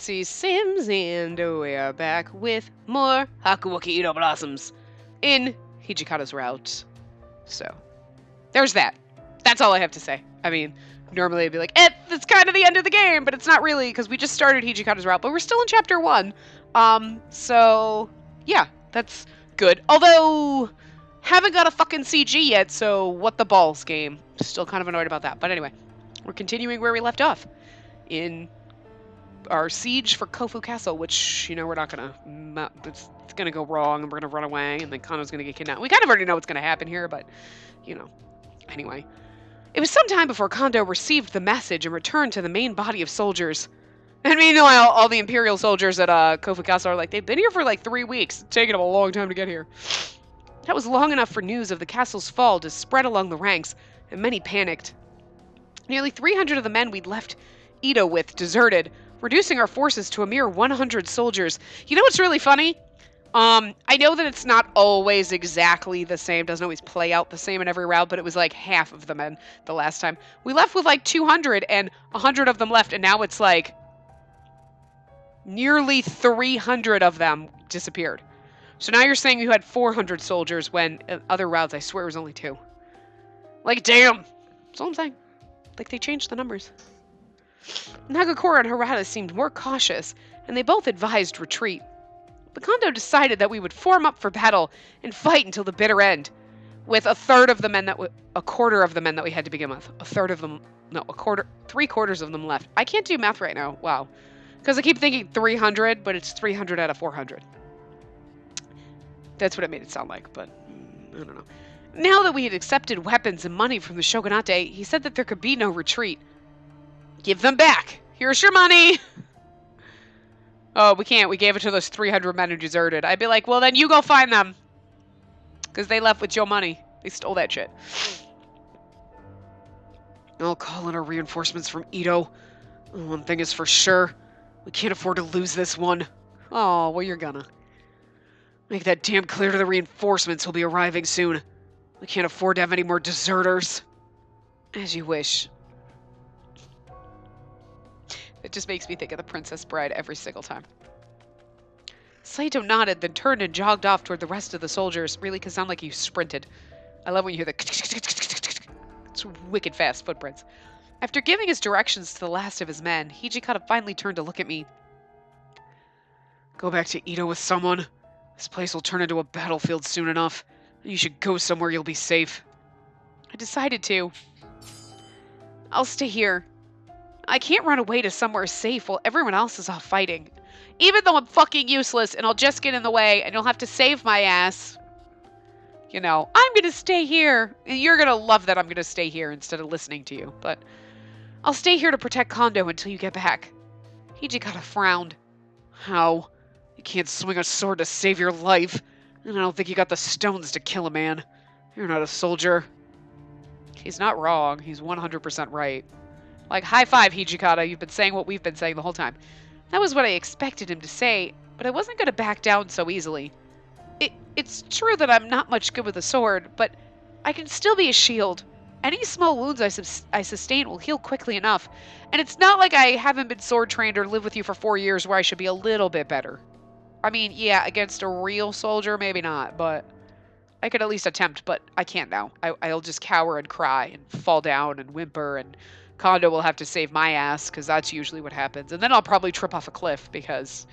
Spacey Sims, and we are back with more Hakuoki Ito Blossoms in Hijikata's route. So, there's that. That's all I have to say. I mean, normally I'd be like, it's kind of the end of the game, but it's not really, because we just started Hijikata's route, but we're still in Chapter 1. So, yeah, that's good. Although, haven't got a fucking CG yet, so what the balls game. Still kind of annoyed about that. But anyway, we're continuing where we left off in our siege for Kofu Castle, which, you know, we're not gonna, it's gonna go wrong, and we're gonna run away, and then Kano's gonna get kidnapped. We kind of already know what's gonna happen here, but, you know, anyway. It was some time before Kondo received the message and returned to the main body of soldiers. And meanwhile, all the Imperial soldiers at Kofu Castle are like, they've been here for like 3 weeks. It's taken them a long time to get here. That was long enough for news of the castle's fall to spread along the ranks, and many panicked. Nearly 300 of the men we'd left Ito with deserted, reducing our forces to a mere 100 soldiers. You know what's really funny? I know that it's not always exactly the same, doesn't always play out the same in every route, but it was like half of the men the last time. We left with like 200, and 100 of them left, and now it's like nearly 300 of them disappeared. So now you're saying you had 400 soldiers when in other routes, I swear, it was only 2. Like, damn! That's all I'm saying. Like, they changed the numbers. Nagakura and Harada seemed more cautious, and they both advised retreat. But Kondo decided that we would form up for battle and fight until the bitter end, with a quarter of the men that we had to begin with. Three-quarters of them left. I can't do math right now. Wow. Because I keep thinking 300, but it's 300 out of 400. That's what it made it sound like, but I don't know. Now that we had accepted weapons and money from the shogunate, he said that there could be no retreat. Give them back. Here's your money. Oh, we can't. We gave it to those 300 men who deserted. I'd be like, well, then you go find them. Because they left with your money. They stole that shit. I'll call in our reinforcements from Ito. One thing is for sure. We can't afford to lose this one. Oh, well, you're gonna. Make that damn clear to the reinforcements who'll be arriving soon. We can't afford to have any more deserters. As you wish. It just makes me think of the Princess Bride every single time. Saito nodded, then turned and jogged off toward the rest of the soldiers. Really could sound like he sprinted. I love when you hear the it's wicked fast footprints. After giving his directions to the last of his men, Hijikata finally turned to look at me. Go back to Ito with someone. This place will turn into a battlefield soon enough. You should go somewhere you'll be safe. I decided to. I'll stay here. I can't run away to somewhere safe while everyone else is off fighting. Even though I'm fucking useless and I'll just get in the way and you'll have to save my ass. You know, I'm gonna stay here. And you're gonna love that I'm gonna stay here instead of listening to you. But I'll stay here to protect Kondo until you get back. Hijikata frowned. How? You can't swing a sword to save your life. And I don't think you got the stones to kill a man. You're not a soldier. He's not wrong. He's 100% right. Like, high five, Hijikata. You've been saying what we've been saying the whole time. That was what I expected him to say, but I wasn't going to back down so easily. It's true that I'm not much good with a sword, but I can still be a shield. Any small wounds I sustain will heal quickly enough, and it's not like I haven't been sword trained or lived with you for 4 years where I should be a little bit better. I mean, yeah, against a real soldier, maybe not, but I could at least attempt, but I can't now. I'll just cower and cry and fall down and whimper, and Kondo will have to save my ass, because that's usually what happens. And then I'll probably trip off a cliff, because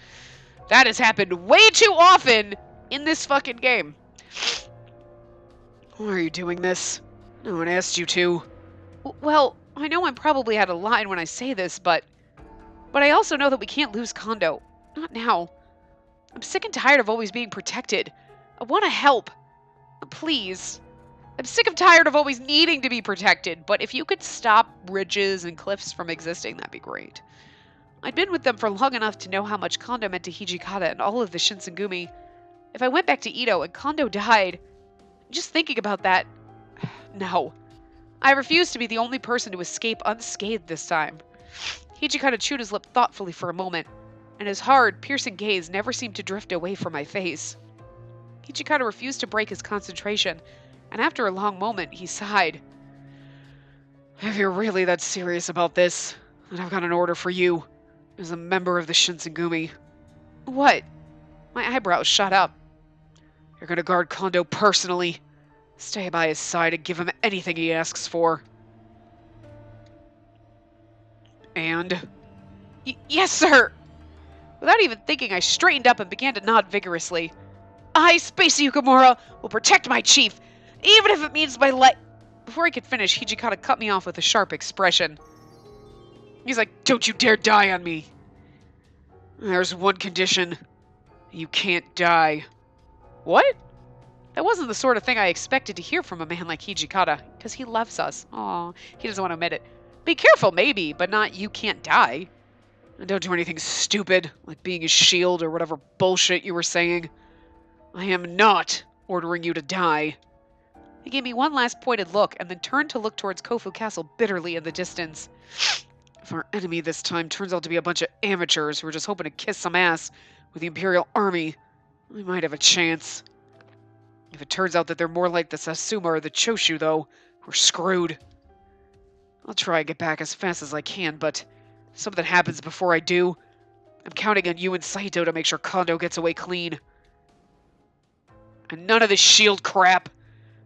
that has happened way too often in this fucking game. Why are you doing this? No one asked you to. Well, I know I'm probably out of line when I say this, but I also know that we can't lose Kondo. Not now. I'm sick and tired of always being protected. I want to help. Please. I'm sick and tired of always needing to be protected, but if you could stop bridges and cliffs from existing, that'd be great. I'd been with them for long enough to know how much Kondo meant to Hijikata and all of the Shinsengumi. If I went back to Ito and Kondo died, just thinking about that, no. I refuse to be the only person to escape unscathed this time. Hijikata chewed his lip thoughtfully for a moment, and his hard, piercing gaze never seemed to drift away from my face. Hijikata refused to break his concentration, and after a long moment, he sighed. If you're really that serious about this, then I've got an order for you. as a member of the Shinsengumi. What? My eyebrows shot up. You're gonna guard Kondo personally. Stay by his side and give him anything he asks for. And? Yes, sir! Without even thinking, I straightened up and began to nod vigorously. I, Spacey Ukamura, will protect my chief, even if it means my life. Before I could finish, Hijikata cut me off with a sharp expression. He's like, don't you dare die on me. There's one condition. You can't die. What? That wasn't the sort of thing I expected to hear from a man like Hijikata, because he loves us. Aw, he doesn't want to admit it. Be careful, maybe, but not you can't die. And don't do anything stupid, like being a shield or whatever bullshit you were saying. I am not ordering you to die. He gave me one last pointed look, and then turned to look towards Kofu Castle bitterly in the distance. If our enemy this time turns out to be a bunch of amateurs who are just hoping to kiss some ass with the Imperial Army, we might have a chance. If it turns out that they're more like the Satsuma or the Choshu, though, we're screwed. I'll try and get back as fast as I can, but if something happens before I do, I'm counting on you and Saito to make sure Kondo gets away clean. And none of this shield crap.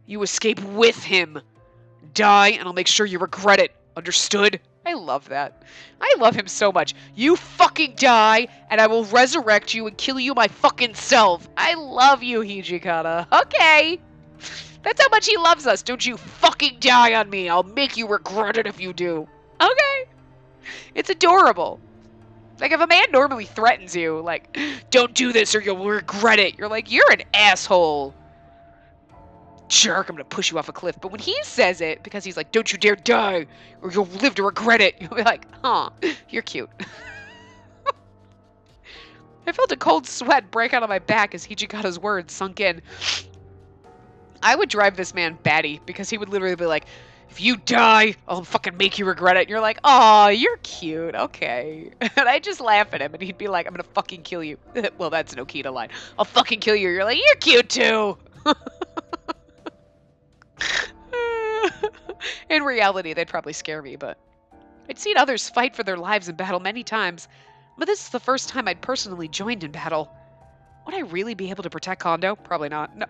You escape with him. Die, and I'll make sure you regret it. Understood? I love that. I love him so much. You fucking die, and I will resurrect you and kill you my fucking self. I love you, Hijikata. Okay. That's how much he loves us. Don't you fucking die on me. I'll make you regret it if you do. Okay. It's adorable. Like, if a man normally threatens you, like, don't do this or you'll regret it. You're like, you're an asshole. Jerk, I'm gonna push you off a cliff. But when he says it, because he's like, don't you dare die, or you'll live to regret it, you'll be like, huh, you're cute. I felt a cold sweat break out of my back as Hijikata's words sunk in. I would drive this man batty, because he would literally be like, if you die, I'll fucking make you regret it. And you're like, aw, you're cute, okay. And I just laugh at him, and he'd be like, I'm gonna fucking kill you. Well, that's an Okita line. I'll fucking kill you. You're like, you're cute too. In reality, they'd probably scare me, but I'd seen others fight for their lives in battle many times, but this is the first time I'd personally joined in battle. Would I really be able to protect Kondo? Probably not. No.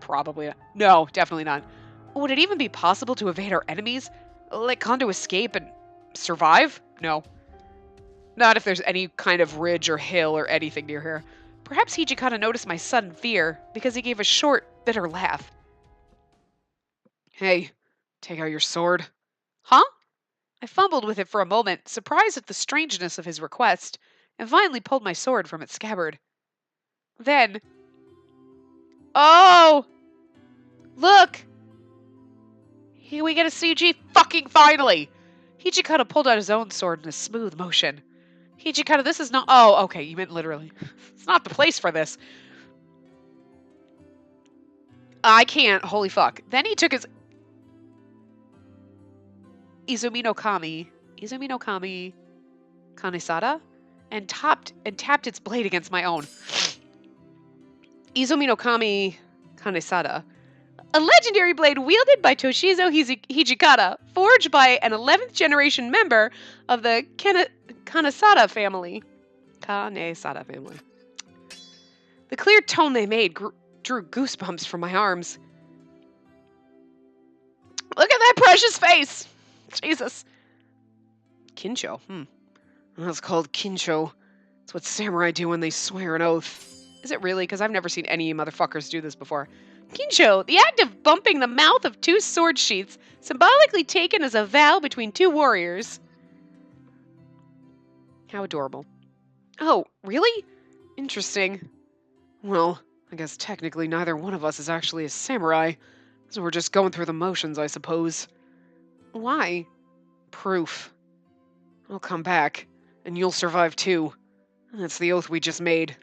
Probably not. No, definitely not. Would it even be possible to evade our enemies? Let Kondo escape and survive? No. Not if there's any kind of ridge or hill or anything near here. Perhaps Hijikata noticed my sudden fear, because he gave a short, bitter laugh. Hey, take out your sword. Huh? I fumbled with it for a moment, surprised at the strangeness of his request, and finally pulled my sword from its scabbard. Then... Oh! Look! Here we get a CG fucking finally! Hijikata pulled out his own sword in a smooth motion. Hijikata, this is not... Oh, okay, you meant literally. It's not the place for this. I can't. Holy fuck. Then he took his... Izumi no Kami Kanesada, and tapped its blade against my own. Izumi no Kami Kanesada, a legendary blade wielded by Toshizo Hijikata, forged by an 11th generation member of the Kanesada family. The clear tone they made drew goosebumps from my arms. Look at that precious face! Jesus. Kincho. That's called Kincho. It's what samurai do when they swear an oath. Is it really? Because I've never seen any motherfuckers do this before. Kincho, the act of bumping the mouth of two sword sheaths, symbolically taken as a vow between two warriors. How adorable. Oh, really? Interesting. Well, I guess technically neither one of us is actually a samurai, so we're just going through the motions, I suppose. Why? Proof. I'll come back, and you'll survive too. That's the oath we just made.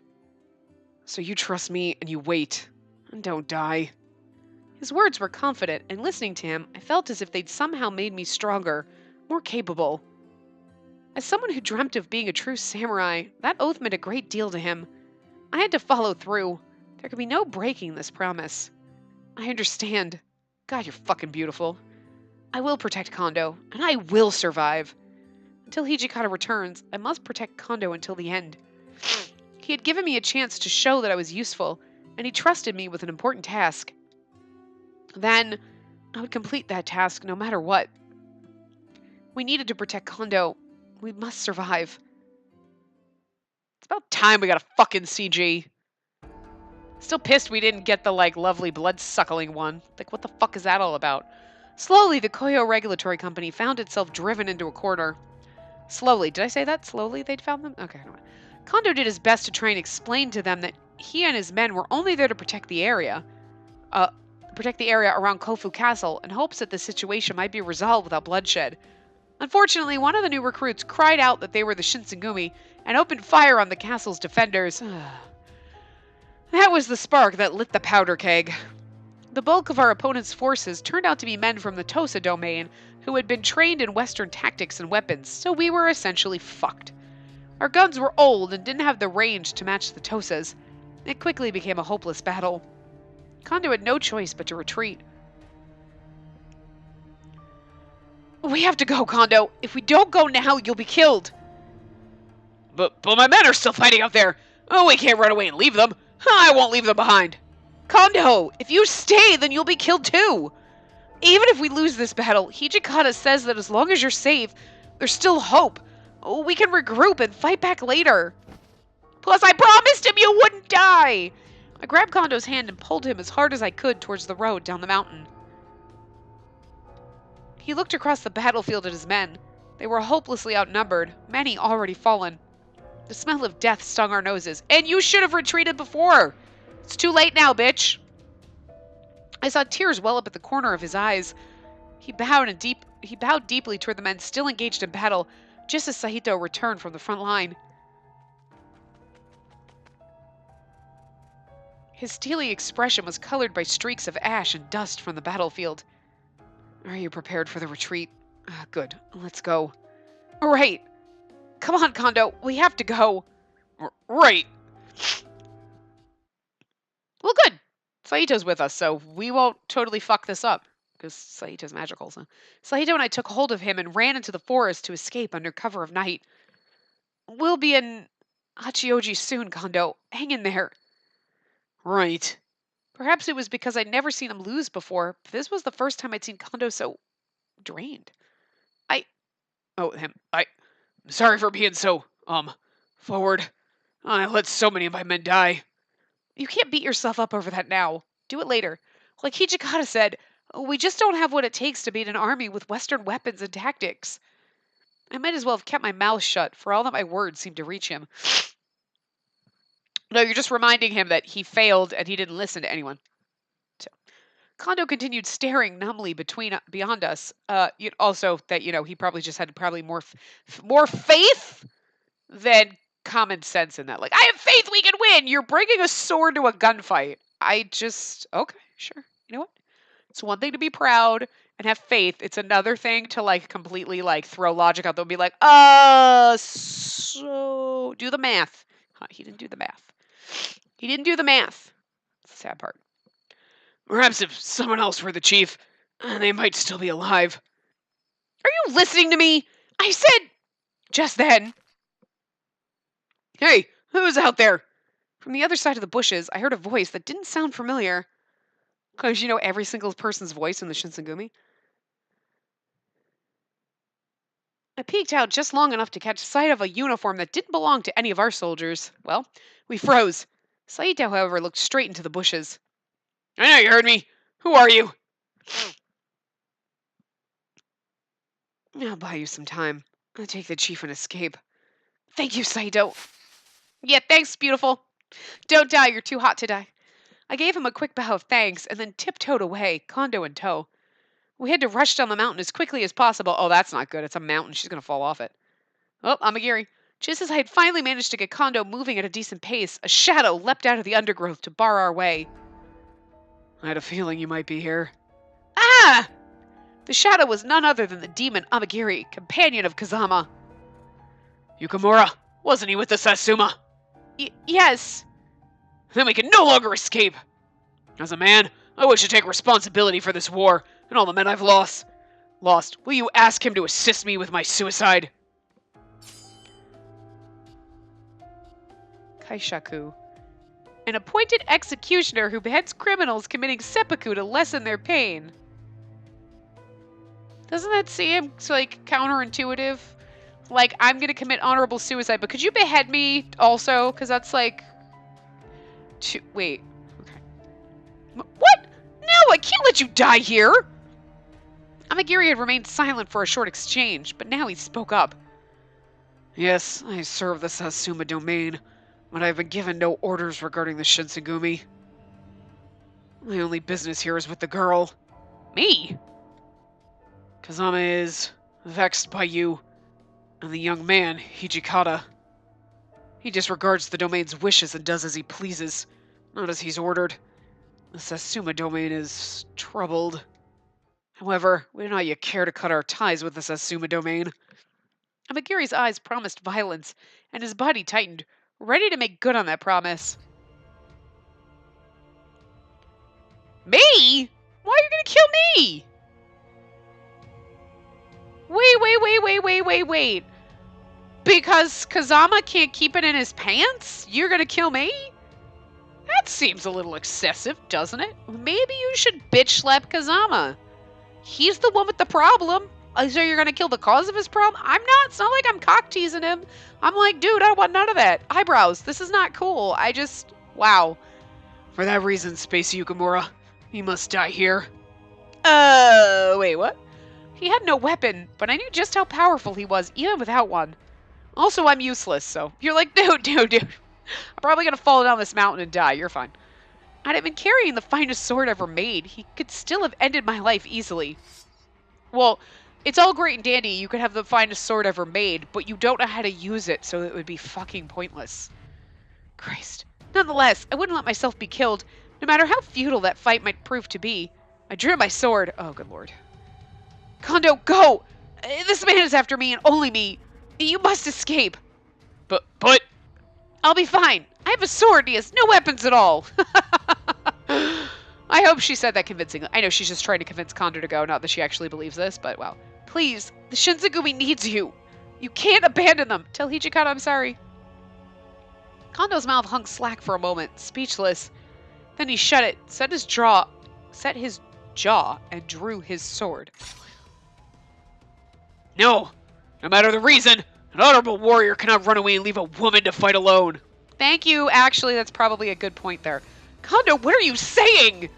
So you trust me, and you wait. And don't die. His words were confident, and listening to him, I felt as if they'd somehow made me stronger, more capable. As someone who dreamt of being a true samurai, that oath meant a great deal to him. I had to follow through. There could be no breaking this promise. I understand. God, you're fucking beautiful. I will protect Kondo, and I will survive. Until Hijikata returns, I must protect Kondo until the end. He had given me a chance to show that I was useful, and he trusted me with an important task. Then, I would complete that task no matter what. We needed to protect Kondo. We must survive. It's about time we got a fucking CG. Still pissed we didn't get the, lovely blood-suckling one. What the fuck is that all about? Slowly, the Koyo Regulatory Company found itself driven into a corner. Slowly. Did I say that? Slowly they'd found them? Okay. Kondo did his best to try and explain to them that he and his men were only there to protect the area. Around Kofu Castle, in hopes that the situation might be resolved without bloodshed. Unfortunately, one of the new recruits cried out that they were the Shinsengumi and opened fire on the castle's defenders. That was the spark that lit the powder keg. The bulk of our opponent's forces turned out to be men from the Tosa domain who had been trained in Western tactics and weapons, so we were essentially fucked. Our guns were old and didn't have the range to match the Tosas. It quickly became a hopeless battle. Kondo had no choice but to retreat. We have to go, Kondo. If we don't go now, you'll be killed. But my men are still fighting out there. Oh, we can't run away and leave them. I won't leave them behind. Kondo, if you stay, then you'll be killed too. Even if we lose this battle, Hijikata says that as long as you're safe, there's still hope. We can regroup and fight back later. Plus, I promised him you wouldn't die. I grabbed Kondo's hand and pulled him as hard as I could towards the road down the mountain. He looked across the battlefield at his men. They were hopelessly outnumbered, many already fallen. The smell of death stung our noses. And you should have retreated before! It's too late now, bitch! I saw tears well up at the corner of his eyes. He bowed deeply toward the men still engaged in battle, just as Saito returned from the front line. His steely expression was colored by streaks of ash and dust from the battlefield. Are you prepared for the retreat? Good. Let's go. Right. Come on, Kondo. We have to go. Right. Well, good. Saito's with us, so we won't totally fuck this up. Because Saito's magical. So Saito and I took hold of him and ran into the forest to escape under cover of night. We'll be in Hachioji soon, Kondo. Hang in there. Right. Perhaps it was because I'd never seen him lose before, but this was the first time I'd seen Kondo so drained. I'm sorry for being so, forward. I let so many of my men die. You can't beat yourself up over that now. Do it later. Like Hijikata said, we just don't have what it takes to beat an army with Western weapons and tactics. I might as well have kept my mouth shut, for all that my words seemed to reach him. No, you're just reminding him that he failed and he didn't listen to anyone. So, Kondo continued staring numbly beyond us. Also, that he probably just had more faith than common sense in that. Like, I have faith we can win. You're bringing a sword to a gunfight. Okay, sure. You know what? It's one thing to be proud and have faith. It's another thing to completely throw logic out there and be like, so do the math. He didn't do the math. He didn't do the math. That's the sad part. Perhaps if someone else were the chief, they might still be alive. Are you listening to me? I said just then. Hey, who's out there? From the other side of the bushes, I heard a voice that didn't sound familiar. Because you know every single person's voice in the Shinsengumi. I peeked out just long enough to catch sight of a uniform that didn't belong to any of our soldiers. Well, we froze. Saito, however, looked straight into the bushes. I know you heard me. Who are you? I'll buy you some time. I'll take the chief and escape. Thank you, Saito. Yeah, thanks, beautiful. Don't die, you're too hot to die. I gave him a quick bow of thanks and then tiptoed away, Kondo in tow. We had to rush down the mountain as quickly as possible. Oh, that's not good. It's a mountain. She's going to fall off it. Oh, Amagiri. Just as I had finally managed to get Kondo moving at a decent pace, a shadow leapt out of the undergrowth to bar our way. I had a feeling you might be here. Ah! The shadow was none other than the demon Amagiri, companion of Kazama. Yukimura, wasn't he with the Satsuma? Yes. Then we can no longer escape. As a man, I wish to take responsibility for this war and all the men I've lost. Will you ask him to assist me with my suicide? kaishaku. An appointed executioner who beheads criminals committing seppuku to lessen their pain. Doesn't that seem like counterintuitive? Like, I'm gonna commit honorable suicide, but could you behead me also? Because that's like... Wait. Okay. What? No, I can't let you die here! Amagiri had remained silent for a short exchange, but now he spoke up. Yes, I serve the Satsuma domain, but I have been given no orders regarding the Shinsengumi. My only business here is with the girl. Me? Kazama is vexed by you and the young man, Hijikata. He disregards the domain's wishes and does as he pleases, not as he's ordered. The Satsuma domain is troubled. However, we do not yet care to cut our ties with the Satsuma domain. Amagiri's eyes promised violence, and his body tightened, ready to make good on that promise. Me? Why are you gonna kill me? Wait. Because Kazama can't keep it in his pants? You're gonna kill me? That seems a little excessive, doesn't it? Maybe you should bitch slap Kazama. He's the one with the problem. So you're gonna kill the cause of his problem? I'm not. It's not like I'm cock teasing him. I'm like, dude, I don't want none of that. Eyebrows. This is not cool. Wow. For that reason, Spacey Yukimura, he must die here. Wait, what? He had no weapon, but I knew just how powerful he was, even without one. Also, I'm useless, so you're like, dude. I'm probably gonna fall down this mountain and die. You're fine. Had I been carrying the finest sword ever made, he could still have ended my life easily. Well, it's all great and dandy. You could have the finest sword ever made, but you don't know how to use it, so it would be fucking pointless. Christ. Nonetheless, I wouldn't let myself be killed, no matter how futile that fight might prove to be. I drew my sword. Oh, good lord. Kondo, go! This man is after me and only me. You must escape. But... I'll be fine. I have a sword. He has no weapons at all. I hope she said that convincingly. I know she's just trying to convince Kondo to go, not that she actually believes this, but wow. Please, the Shinsengumi needs you. You can't abandon them. Tell Hijikata I'm sorry. Kondo's mouth hung slack for a moment, speechless. Then he shut it, set his jaw, and drew his sword. No matter the reason, an honorable warrior cannot run away and leave a woman to fight alone. Thank you. Actually, that's probably a good point there. Kondo, what are you saying?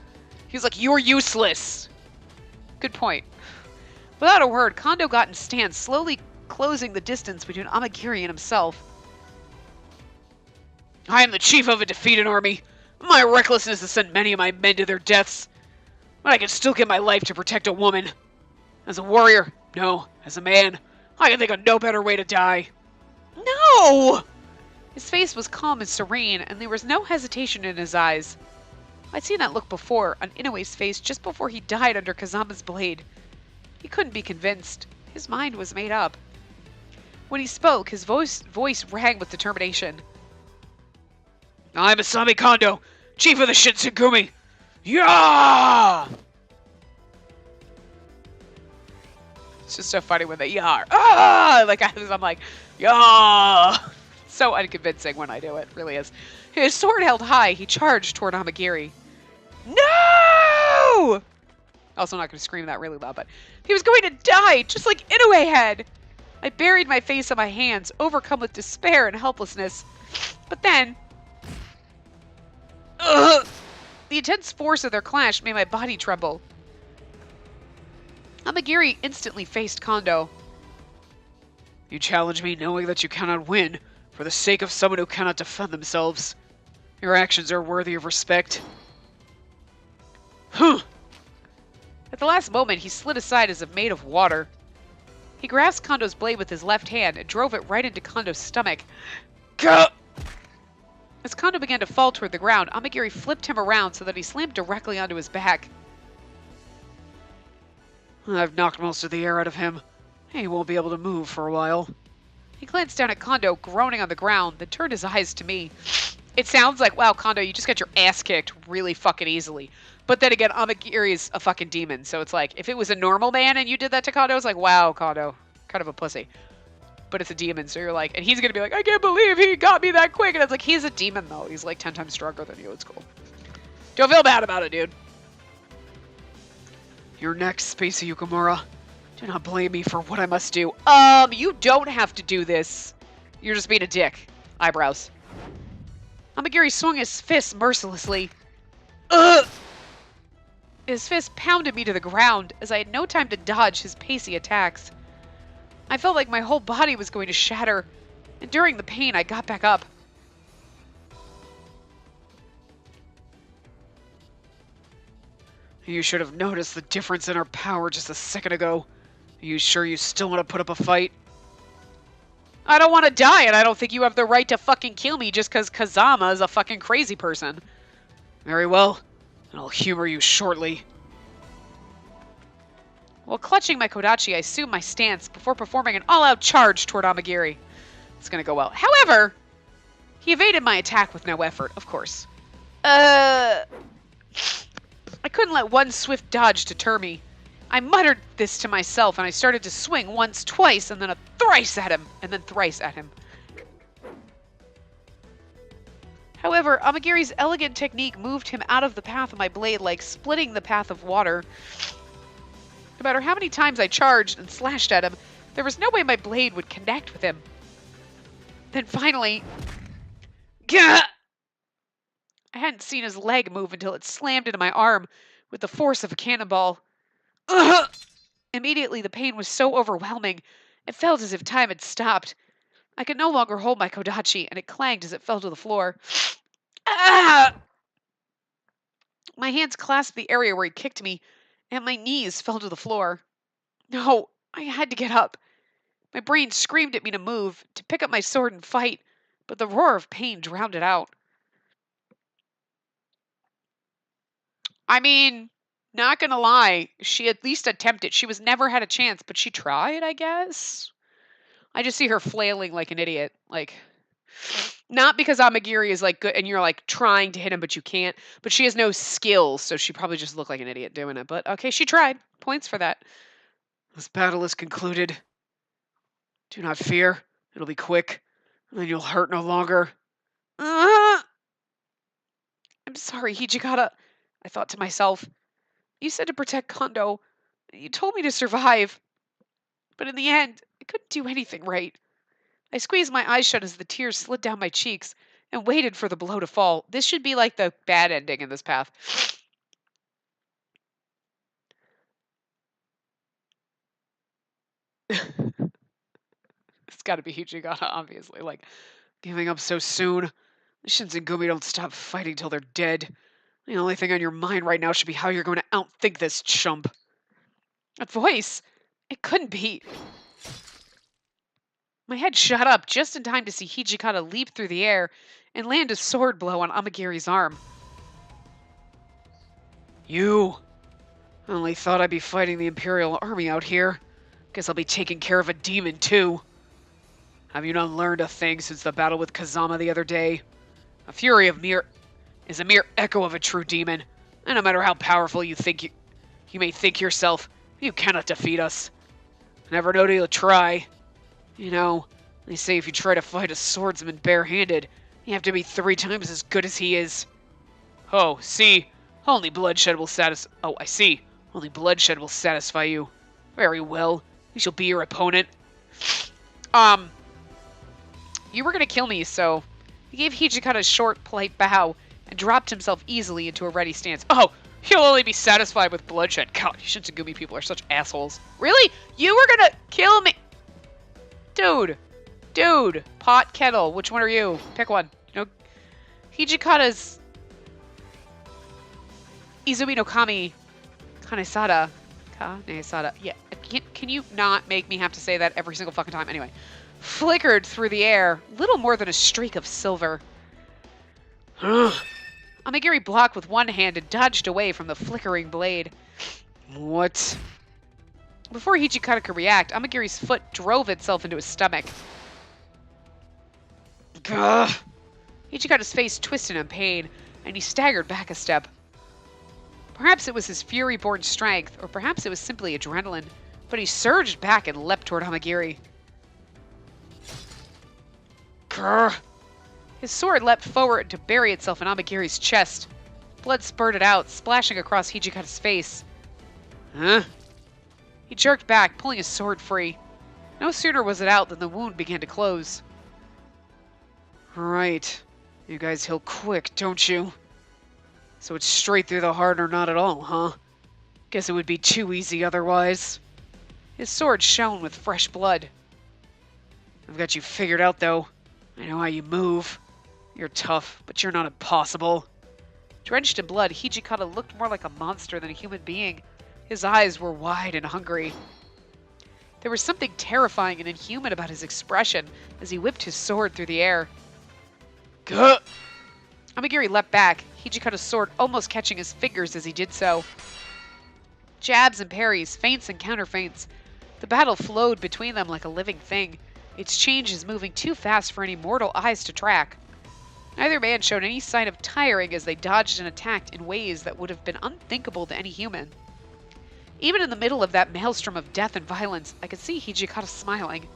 He's like, you're useless. Good point. Without a word, Kondo got in stance, slowly closing the distance between Amagiri and himself. I am the chief of a defeated army. My recklessness has sent many of my men to their deaths. But I can still give my life to protect a woman. As a warrior, no. As a man, I can think of no better way to die. No! His face was calm and serene, and there was no hesitation in his eyes. I'd seen that look before, on Inoue's face just before he died under Kazama's blade. He couldn't be convinced. His mind was made up. When he spoke, his voice rang with determination. I'm Asami Kondo, chief of the Shinsengumi. Yeah! It's just so funny when they yar. Ah! Like I'm like, yeah! So unconvincing when I do it. Really is. His sword held high, he charged toward Amagiri. No! Also not going to scream that really loud, but he was going to die, just like Inoue had. I buried my face in my hands, overcome with despair and helplessness. But then... the intense force of their clash made my body tremble. Amagiri instantly faced Kondo. You challenge me knowing that you cannot win, for the sake of someone who cannot defend themselves. Your actions are worthy of respect. Huh! At the last moment, he slid aside as if made of water. He grasped Kondo's blade with his left hand and drove it right into Kondo's stomach. Gah! As Kondo began to fall toward the ground, Amagiri flipped him around so that he slammed directly onto his back. I've knocked most of the air out of him. He won't be able to move for a while. He glanced down at Kondo, groaning on the ground, then turned his eyes to me. It sounds like, wow, Kondo, you just got your ass kicked really fucking easily. But then again, Amagiri's a fucking demon, so it's like, if it was a normal man and you did that to Kondo, it's like, wow, Kondo, kind of a pussy. but it's a demon, so you're like, and he's gonna be like, I can't believe he got me that quick, and it's like, he's a demon though. He's like 10 times stronger than you. It's cool. Don't feel bad about it, dude. You're next, Spacey Yukamura. Do not blame me for what I must do. You don't have to do this. You're just being a dick. Eyebrows. Amagiri swung his fist mercilessly. Ugh! His fist pounded me to the ground as I had no time to dodge his pacey attacks. I felt like my whole body was going to shatter, and during the pain, I got back up. You should have noticed the difference in our power just a second ago. Are you sure you still want to put up a fight? I don't want to die, and I don't think you have the right to fucking kill me just because Kazama is a fucking crazy person. Very well, and I'll humor you shortly. While clutching my Kodachi, I assumed my stance before performing an all-out charge toward Amagiri. It's gonna go well. However, he evaded my attack with no effort, of course. I couldn't let one swift dodge deter me. I muttered this to myself, and I started to swing once, twice, and then a thrice at him, and then thrice at him. However, Amagiri's elegant technique moved him out of the path of my blade like splitting the path of water. No matter how many times I charged and slashed at him, there was no way my blade would connect with him. Then finally... Gah! I hadn't seen his leg move until it slammed into my arm with the force of a cannonball. Ugh! Immediately, the pain was so overwhelming, it felt as if time had stopped. I could no longer hold my Kodachi, and it clanged as it fell to the floor. Ah! My hands clasped the area where he kicked me, and my knees fell to the floor. No, I had to get up. My brain screamed at me to move, to pick up my sword and fight, but the roar of pain drowned it out. I mean, not gonna lie, she at least attempted. She never had a chance, but she tried, I guess. I just see her flailing like an idiot. Like, not because Amagiri is like good and you're like trying to hit him, but you can't. But she has no skills, so she probably just looked like an idiot doing it. But okay, she tried. Points for that. This battle is concluded. Do not fear. It'll be quick, and then you'll hurt no longer. I'm sorry, Hijikata, I thought to myself. You said to protect Kondo. You told me to survive. But in the end, I couldn't do anything right. I squeezed my eyes shut as the tears slid down my cheeks and waited for the blow to fall. This should be like the bad ending in this path. It's got to be Hijikata, obviously. Like, giving up so soon. The Shinsengumi don't stop fighting till they're dead. The only thing on your mind right now should be how you're going to outthink this chump. That voice! It couldn't be. My head shot up just in time to see Hijikata leap through the air and land a sword blow on Amagiri's arm. You! I only thought I'd be fighting the Imperial Army out here. Guess I'll be taking care of a demon too. Have you not learned a thing since the battle with Kazama the other day? A fury is a mere echo of a true demon, and no matter how powerful you may think yourself, you cannot defeat us. Never know till you try. You know, they say if you try to fight a swordsman barehanded, you have to be 3 times as good as he is. Oh, see, only bloodshed will satisfy. Oh, I see. Only bloodshed will satisfy you. Very well, we shall be your opponent. You were gonna kill me, so he gave Hijikata a short, polite bow and dropped himself easily into a ready stance. Oh, he'll only be satisfied with bloodshed. God, you Shinsengumi people are such assholes. Really? You were gonna kill me? Dude, pot, kettle, which one are you? Pick one. You know, Hijikata's Izumi no Kami Kanesada. Kanesada. Yeah, can you not make me have to say that every single fucking time? Anyway, flickered through the air, little more than a streak of silver. Amagiri blocked with one hand and dodged away from the flickering blade. What? Before Hijikata could react, Amagiri's foot drove itself into his stomach. Gah! Hijikata's face twisted in pain, and he staggered back a step. Perhaps it was his fury-born strength, or perhaps it was simply adrenaline, but he surged back and leapt toward Amagiri. Grr. His sword leapt forward to bury itself in Amagiri's chest. Blood spurted out, splashing across Hijikata's face. Huh? He jerked back, pulling his sword free. No sooner was it out than the wound began to close. Right. You guys heal quick, don't you? So it's straight through the heart or not at all, huh? Guess it would be too easy otherwise. His sword shone with fresh blood. I've got you figured out, though. I know how you move. You're tough, but you're not impossible. Drenched in blood, Hijikata looked more like a monster than a human being. His eyes were wide and hungry. There was something terrifying and inhuman about his expression as he whipped his sword through the air. Gah! Amagiri leapt back, Hijikata's sword almost catching his fingers as he did so. Jabs and parries, feints and counterfeints. The battle flowed between them like a living thing, its changes moving too fast for any mortal eyes to track. Neither man showed any sign of tiring as they dodged and attacked in ways that would have been unthinkable to any human. Even in the middle of that maelstrom of death and violence, I could see Hijikata smiling.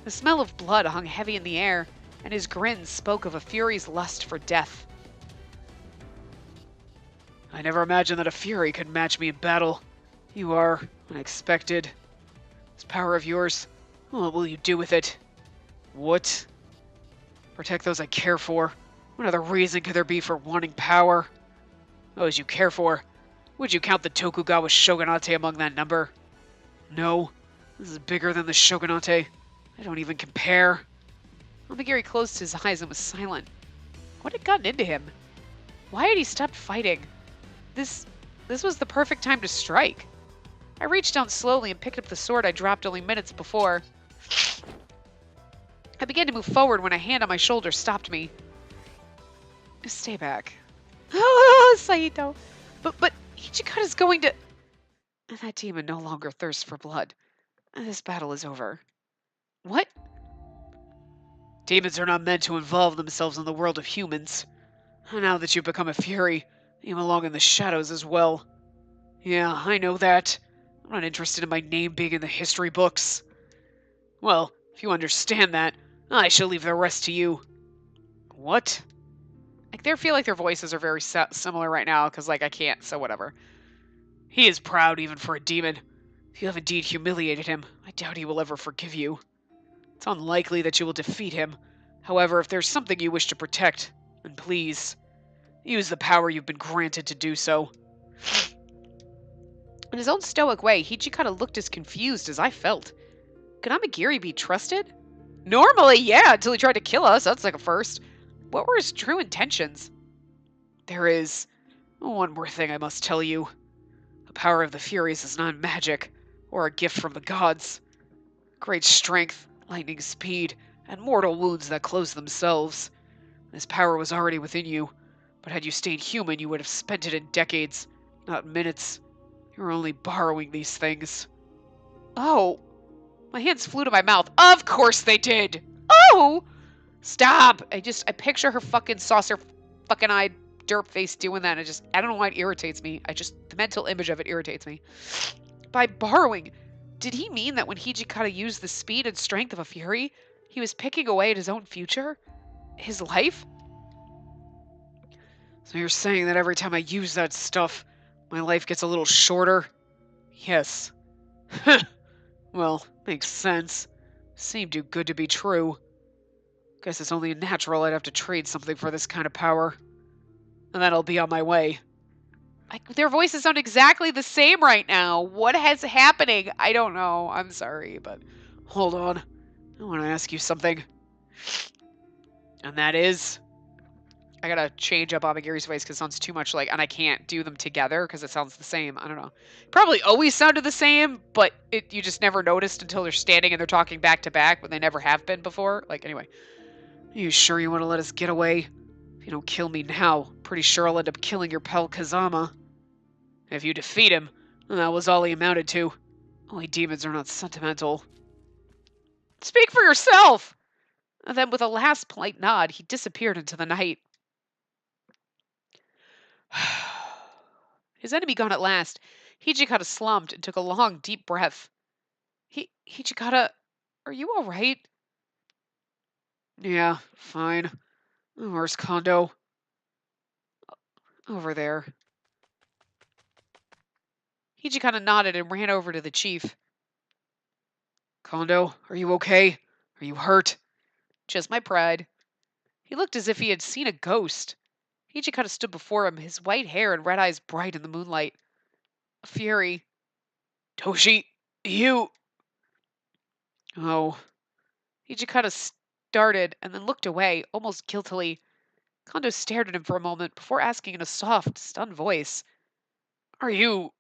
The smell of blood hung heavy in the air, and his grin spoke of a fury's lust for death. I never imagined that a fury could match me in battle. You are unexpected. This power of yours, what will you do with it? What? Protect those I care for. What other reason could there be for wanting power? Those you care for. Would you count the Tokugawa shogunate among that number? No. This is bigger than the shogunate. I don't even compare. Amagiri closed his eyes and was silent. What had gotten into him? Why had he stopped fighting? This was the perfect time to strike. I reached down slowly and picked up the sword I dropped only minutes before. I began to move forward when a hand on my shoulder stopped me. Stay back. Oh, Saito. But Ichikata's going to... That demon no longer thirsts for blood. This battle is over. What? Demons are not meant to involve themselves in the world of humans. Now that you've become a fury, you belong in the shadows as well. Yeah, I know that. I'm not interested in my name being in the history books. Well, if you understand that, I shall leave the rest to you. What? I feel like their voices are very similar right now, because, I can't, so whatever. He is proud even for a demon. If you have indeed humiliated him, I doubt he will ever forgive you. It's unlikely that you will defeat him. However, if there's something you wish to protect, then please, use the power you've been granted to do so. In his own stoic way, Hijikata looked as confused as I felt. Could Amagiri be trusted? Normally, yeah, until he tried to kill us. That's like a first. What were his true intentions? There is one more thing I must tell you. The power of the Furies is not magic, or a gift from the gods. Great strength, lightning speed, and mortal wounds that close themselves. This power was already within you, but had you stayed human, you would have spent it in decades, not minutes. You're only borrowing these things. Oh! My hands flew to my mouth. Of course they did! Oh! Stop! I picture her fucking saucer fucking eyed derp face doing that, and I don't know why it irritates me. The mental image of it irritates me. By borrowing, did he mean that when Hijikata used the speed and strength of a fury, he was picking away at his own future? His life? So you're saying that every time I use that stuff, my life gets a little shorter? Yes. Well, makes sense. Seemed too good to be true. Guess it's only natural I'd have to trade something for this kind of power. And then I'll be on my way. Their voices sound exactly the same right now. What is happening? I don't know. I'm sorry, but hold on. I want to ask you something. And that is... I gotta change up Amagiri's voice because it sounds too much like... And I can't do them together because it sounds the same. I don't know. Probably always sounded the same, but you just never noticed until they're standing and they're talking back to back, but they never have been before. Anyway. Are you sure you want to let us get away? If you don't kill me now, pretty sure I'll end up killing your pal Kazama. If you defeat him, then that was all he amounted to. Only demons are not sentimental. Speak for yourself! And then with a last polite nod, he disappeared into the night. His enemy gone at last, Hijikata slumped and took a long, deep breath. Hijikata, are you all right? Yeah, fine. Where's Kondo? Over there. Hiji kind of nodded and ran over to the chief. Kondo, are you okay? Are you hurt? Just my pride. He looked as if he had seen a ghost. Hiji kind of stood before him, his white hair and red eyes bright in the moonlight. A fury. Toshi, you... Oh. Hiji kind of started and then looked away, almost guiltily. Kondo stared at him for a moment before asking in a soft, stunned voice, Are you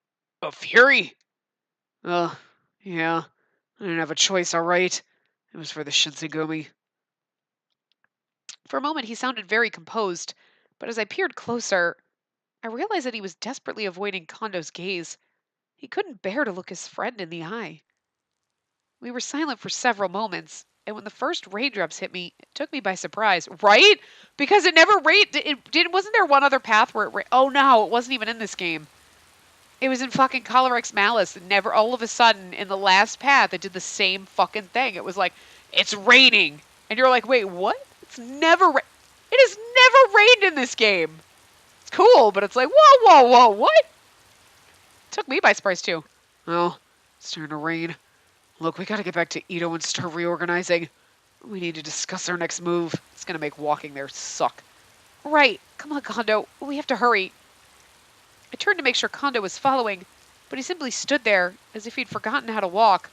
a fury? Yeah. I didn't have a choice, all right. It was for the Shinsengumi. For a moment, he sounded very composed, but as I peered closer, I realized that he was desperately avoiding Kondo's gaze. He couldn't bear to look his friend in the eye. We were silent for several moments, and when the first raindrops hit me, it took me by surprise. Right? Because it never rained. It didn't. Wasn't there one other path where it rained? Oh no, it wasn't even in this game. It was in fucking Color X Malice. And never, all of a sudden, in the last path, it did the same fucking thing. It was like, it's raining, and you're like, wait, what? It's never. It has never rained in this game. It's cool, but it's like, whoa, whoa, whoa, what? Took me by surprise too. Well, it's starting to rain. Look, we gotta get back to Ito and start reorganizing. We need to discuss our next move. It's gonna make walking there suck. Right. Come on, Kondo. We have to hurry. I turned to make sure Kondo was following, but he simply stood there as if he'd forgotten how to walk.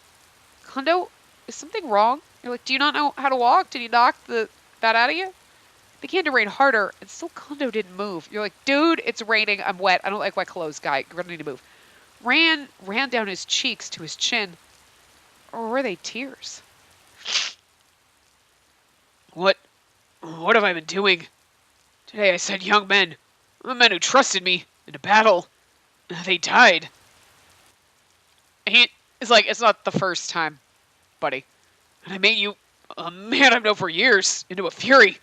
Kondo, is something wrong? You're like, do you not know how to walk? Did you knock that out of you? It began to rain harder, and still Kondo didn't move. You're like, dude, it's raining. I'm wet. I don't like wet clothes, guy. You're gonna need to move. Ran down his cheeks to his chin. Or were they tears? What have I been doing? Today I said young men who trusted me in a battle. They died. And it's like, it's not the first time, buddy. And I made you a man I've known for years into a fury.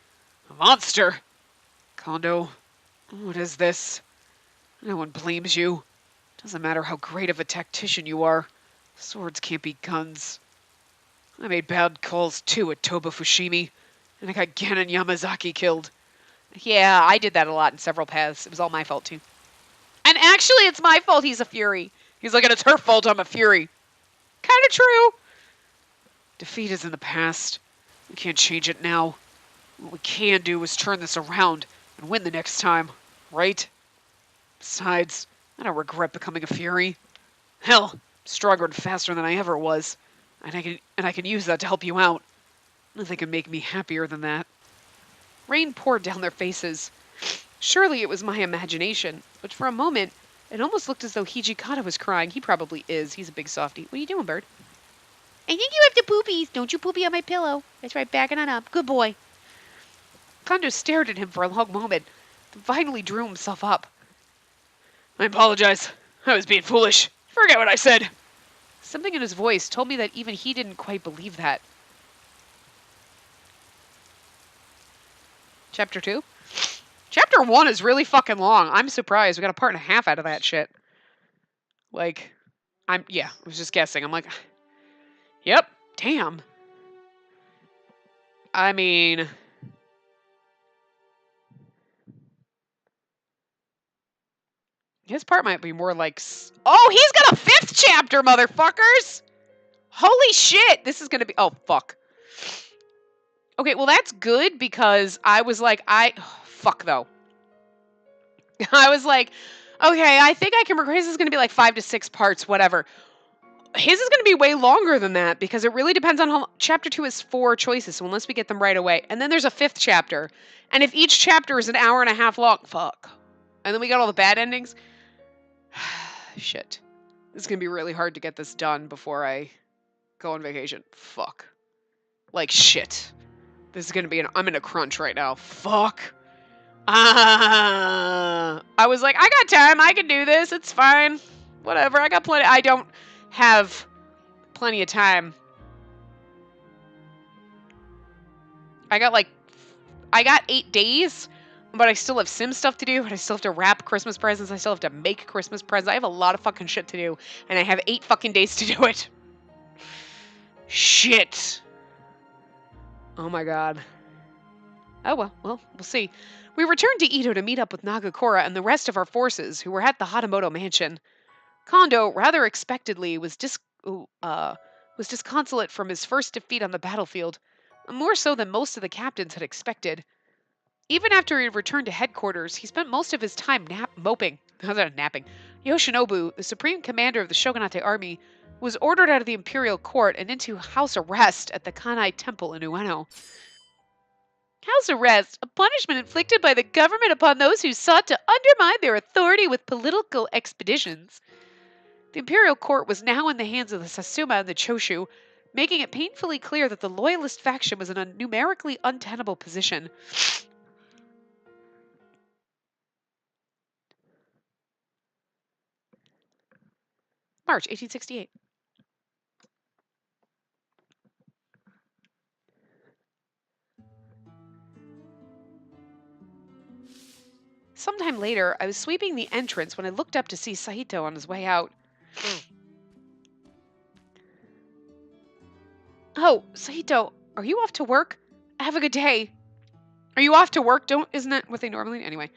A monster. Kondo, what is this? No one blames you. Doesn't matter how great of a tactician you are. Swords can't be guns. I made bad calls too at Toba Fushimi, and I got Gen and Yamazaki killed. Yeah, I did that a lot in several paths. It was all my fault too. And actually, it's my fault he's a fury. He's like, and it's her fault I'm a fury. Kind of true. Defeat is in the past. We can't change it now. What we can do is turn this around and win the next time, right? Besides, I don't regret becoming a fury. Hell, I'm stronger and faster than I ever was. And I can use that to help you out. Nothing can make me happier than that. Rain poured down their faces. Surely it was my imagination, but for a moment, it almost looked as though Hijikata was crying. He probably is. He's a big softie. What are you doing, bird? I think you have to poopies. Don't you poopy on my pillow. That's right, backing on up. Good boy. Kondo stared at him for a long moment, then finally drew himself up. I apologize. I was being foolish. Forget what I said. Something in his voice told me that even he didn't quite believe that. Chapter 2? Chapter 1 is really fucking long. I'm surprised. We got a part and a half out of that shit. Like, I was just guessing. I'm like, yep, damn. I mean, his part might be more like, oh, he's got a 5th chapter, motherfuckers! Holy shit, this is gonna be, oh, fuck. Okay, well, that's good because I was like, fuck though. I was like, okay, I think I can record. His is going to be like 5 to 6 parts, whatever. His is going to be way longer than that because it really depends on how. Chapter 2 is 4 choices, so unless we get them right away. And then there's a 5th chapter. And if each chapter is an hour and a half long, fuck. And then we got all the bad endings. Shit. This is going to be really hard to get this done before I go on vacation. Fuck. Like, shit. This is going to be I'm in a crunch right now. Fuck. I was like, I got time. I can do this. It's fine. Whatever. I got plenty. I don't have plenty of time. I got 8 days, but I still have Sim stuff to do, and I still have to wrap Christmas presents. I still have to make Christmas presents. I have a lot of fucking shit to do, and I have 8 fucking days to do it. Shit. Oh my god. Oh well, we'll see. We returned to Ito to meet up with Nagakura and the rest of our forces, who were at the Hatamoto mansion. Kondo, rather expectedly, was disconsolate from his first defeat on the battlefield, more so than most of the captains had expected. Even after he had returned to headquarters, he spent most of his time moping. Napping. Yoshinobu, the supreme commander of the shogunate army, was ordered out of the imperial court and into house arrest at the Kanai temple in Ueno. House arrest, a punishment inflicted by the government upon those who sought to undermine their authority with political expeditions. The imperial court was now in the hands of the Satsuma and the Choshu, making it painfully clear that the loyalist faction was in a numerically untenable position. March 1868. Sometime later, I was sweeping the entrance when I looked up to see Saito on his way out. Oh, Saito, are you off to work? Have a good day. Are you off to work? Isn't that what they normally... Anyway,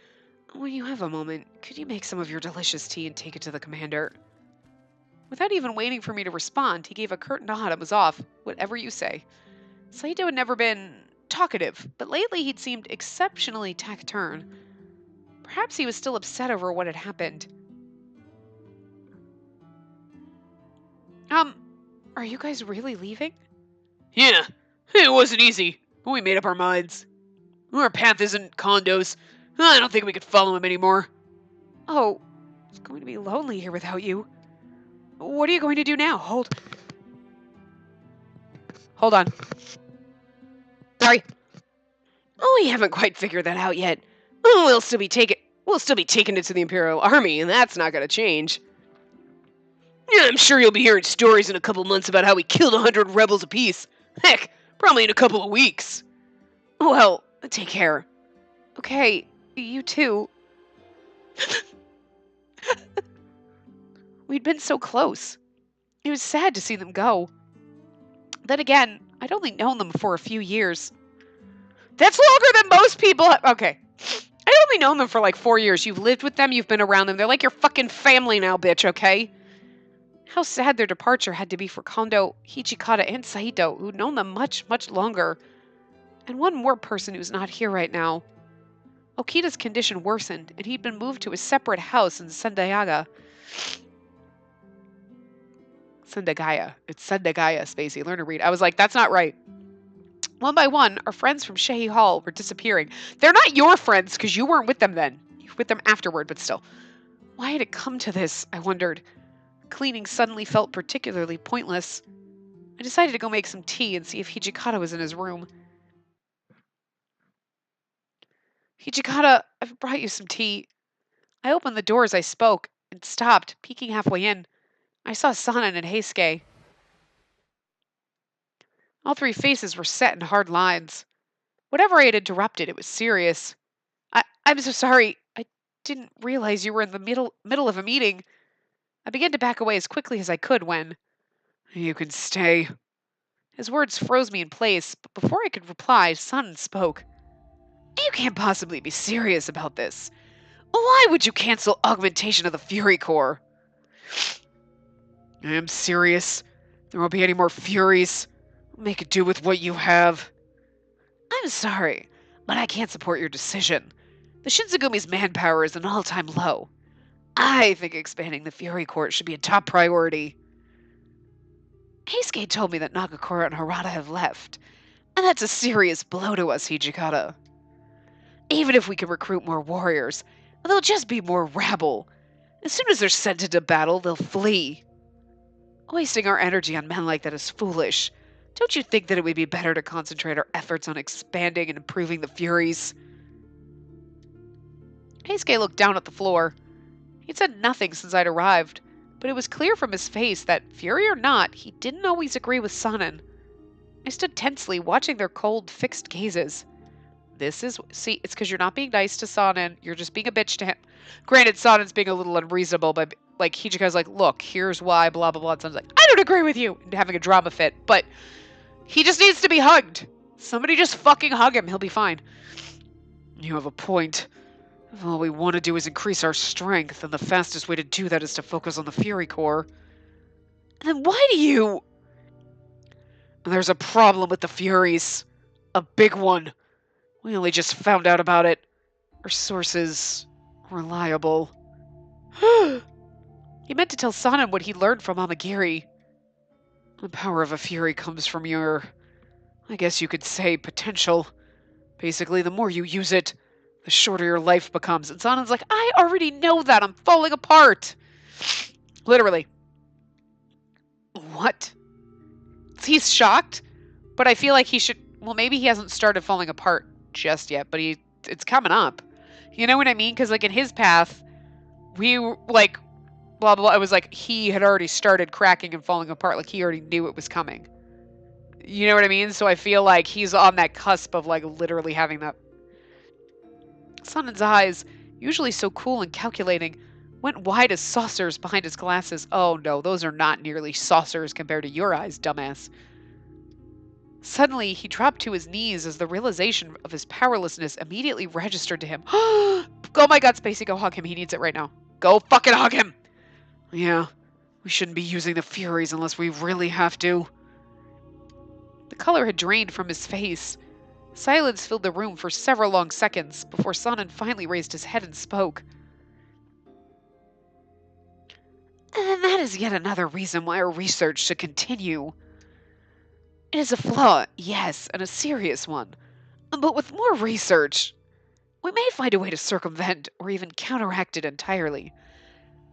when you have a moment, could you make some of your delicious tea and take it to the commander? Without even waiting for me to respond, he gave a curt nod and was off. Whatever you say. Saito had never been talkative, but lately he'd seemed exceptionally taciturn. Perhaps he was still upset over what had happened. Are you guys really leaving? Yeah, it wasn't easy, but we made up our minds. Our path isn't Kondo's. I don't think we could follow him anymore. Oh, it's going to be lonely here without you. What are you going to do now? Hold on. Sorry. Oh, we haven't quite figured that out yet. We'll still be taking it to the Imperial Army, and that's not going to change. Yeah, I'm sure you'll be hearing stories in a couple months about how we killed 100 rebels apiece. Heck, probably in a couple of weeks. Well, take care. Okay, you too. We'd been so close. It was sad to see them go. Then again, I'd only known them for a few years. That's longer than most people. Okay. I'd only known them for like 4 years. You've lived with them, you've been around them. They're like your fucking family now, bitch, okay? How sad their departure had to be for Kondo, Hijikata, and Saito, who'd known them much, much longer. And one more person who's not here right now. Okita's condition worsened, and he'd been moved to a separate house in Sendagaya. Sendagaya. It's Sendagaya, Spacey. Learn to read. I was like, that's not right. One by one, our friends from Shehi Hall were disappearing. They're not your friends, because you weren't with them then. You were with them afterward, but still. Why had it come to this, I wondered. Cleaning suddenly felt particularly pointless. I decided to go make some tea and see if Hijikata was in his room. Hijikata, I've brought you some tea. I opened the door as I spoke and stopped, peeking halfway in. I saw Sanan and Heisuke. All three faces were set in hard lines. Whatever I had interrupted, it was serious. I'm so sorry. I didn't realize you were in the middle of a meeting. I began to back away as quickly as I could when... You can stay. His words froze me in place, but before I could reply, Sanan spoke. You can't possibly be serious about this. Why would you cancel augmentation of the Fury Core? I am serious. There won't be any more Furies. Make it do with what you have. I'm sorry, but I can't support your decision. The Shinsegumi's manpower is an all-time low. I think expanding the Fury Court should be a top priority. Heisuke told me that Nagakura and Harada have left, and that's a serious blow to us, Hijikata. Even if we can recruit more warriors, they'll just be more rabble. As soon as they're sent into battle, they'll flee. Wasting our energy on men like that is foolish. Don't you think that it would be better to concentrate our efforts on expanding and improving the Furies? Heisuke looked down at the floor. He'd said nothing since I'd arrived, but it was clear from his face that, Fury or not, he didn't always agree with Sanan. I stood tensely, watching their cold, fixed gazes. See, it's because you're not being nice to Sanan, you're just being a bitch to him. Granted, Sanan's being a little unreasonable, but, like, Hijika's like, look, here's why, blah, blah, blah, and Sanan's like, I don't agree with you, and having a drama fit, but he just needs to be hugged. Somebody just fucking hug him. He'll be fine. You have a point. If all we want to do is increase our strength, and the fastest way to do that is to focus on the Fury Core. Then why do you... There's a problem with the Furies. A big one. We only just found out about it. Our sources... reliable. He meant to tell Sanan what he learned from Amagiri. The power of a Fury comes from your... I guess you could say potential. Basically, the more you use it, the shorter your life becomes. And Sanan's like, I already know that. I'm falling apart. Literally. What? He's shocked, but I feel like he should... Well, maybe he hasn't started falling apart just yet, but it's coming up. You know what I mean? Because, like, in his path, we, like, blah, blah, blah. It was like he had already started cracking and falling apart. Like, he already knew it was coming. You know what I mean? So I feel like he's on that cusp of, like, literally having that. Sanan's eyes, usually so cool and calculating, went wide as saucers behind his glasses. Oh no, those are not nearly saucers compared to your eyes, dumbass. Suddenly, he dropped to his knees as the realization of his powerlessness immediately registered to him. Oh my god, Spacey, go hug him. He needs it right now. Go fucking hug him! Yeah, we shouldn't be using the Furies unless we really have to. The color had drained from his face. Silence filled the room for several long seconds before Sanan finally raised his head and spoke. And that is yet another reason why our research should continue. It is a flaw, yes, and a serious one. But with more research, we may find a way to circumvent or even counteract it entirely.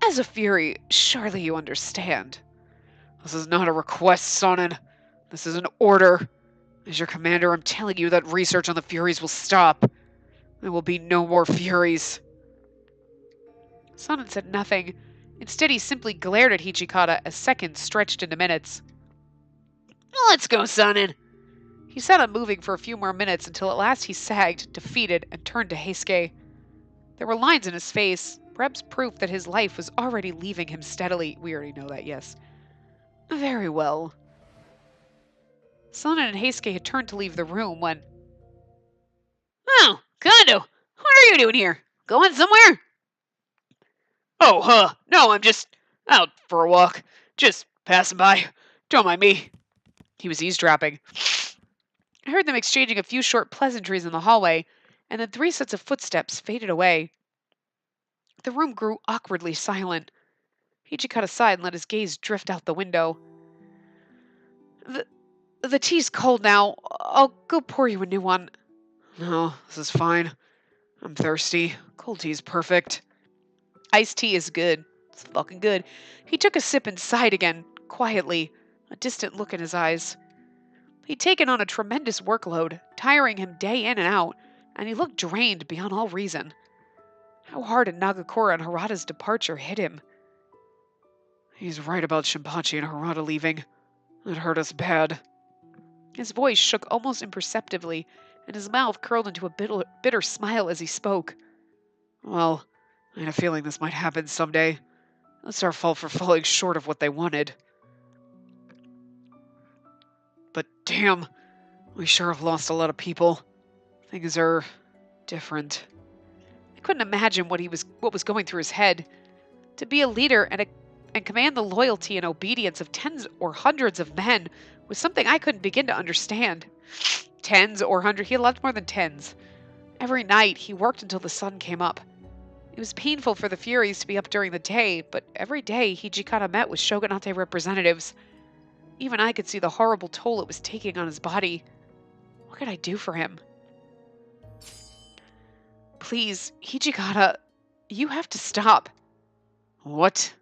As a Fury, surely you understand. This is not a request, Sanan. This is an order. As your commander, I'm telling you that research on the Furies will stop. There will be no more Furies. Sanan said nothing. Instead, he simply glared at Hichikata as seconds stretched into minutes. Let's go, Sanan. He sat unmoving for a few more minutes until at last he sagged, defeated, and turned to Heisuke. There were lines in his face, perhaps proof that his life was already leaving him steadily. We already know that, yes. Very well. Sanan and Heisuke had turned to leave the room when... Oh, Kondo! What are you doing here? Going somewhere? Oh, no, I'm just out for a walk. Just passing by. Don't mind me. He was eavesdropping. I heard them exchanging a few short pleasantries in the hallway, and then 3 sets of footsteps faded away. The room grew awkwardly silent. Hichikata sighed and let his gaze drift out the window. The tea's cold now. I'll go pour you a new one. No, this is fine. I'm thirsty. Cold tea's perfect. Iced tea is good. It's fucking good. He took a sip and sighed again, quietly, a distant look in his eyes. He'd taken on a tremendous workload, tiring him day in and out, and he looked drained beyond all reason. How hard had Nagakura and Harada's departure hit him? He's right about Shinpachi and Harada leaving. It hurt us bad. His voice shook almost imperceptibly, and his mouth curled into a bitter smile as he spoke. Well, I had a feeling this might happen someday. It's our fault for falling short of what they wanted. But damn, we sure have lost a lot of people. Things are different. I couldn't imagine what was going through his head. To be a leader and command the loyalty and obedience of tens or hundreds of men was something I couldn't begin to understand. Tens or hundreds, he had lots more than tens. Every night he worked until the sun came up. It was painful for the Furies to be up during the day, but every day Hichikata met with Shogunate representatives. Even I could see the horrible toll it was taking on his body. What could I do for him? Please, Hichikata, you have to stop. What?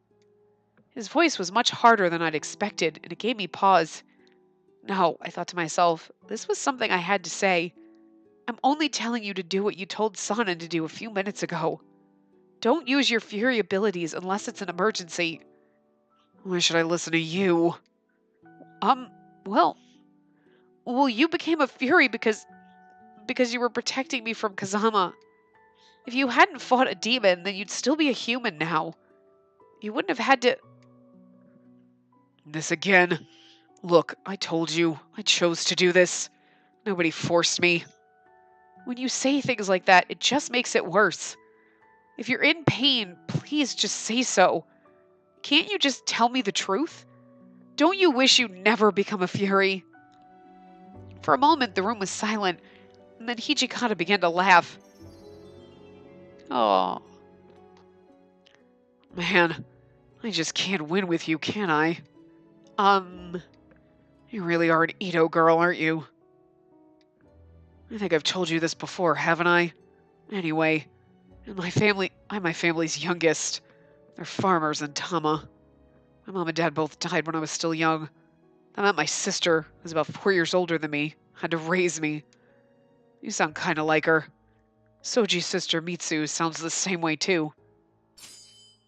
His voice was much harder than I'd expected, and it gave me pause. No, I thought to myself, this was something I had to say. I'm only telling you to do what you told Sanan to do a few minutes ago. Don't use your Fury abilities unless it's an emergency. Why should I listen to you? Well, you became a Fury because you were protecting me from Kazama. If you hadn't fought a demon, then you'd still be a human now. You wouldn't have had to... This again. Look, I told you. I chose to do this. Nobody forced me. When you say things like that, it just makes it worse. If you're in pain, please just say so. Can't you just tell me the truth? Don't you wish you'd never become a Fury? For a moment, the room was silent, and then Hijikata began to laugh. Oh, man, I just can't win with you, can I? You really are an Edo girl, aren't you? I think I've told you this before, haven't I? Anyway, I'm my family's youngest. They're farmers in Tama. My mom and dad both died when I was still young. I met my sister, who's about 4 years older than me, had to raise me. You sound kinda like her. Soji's sister, Mitsu, sounds the same way too.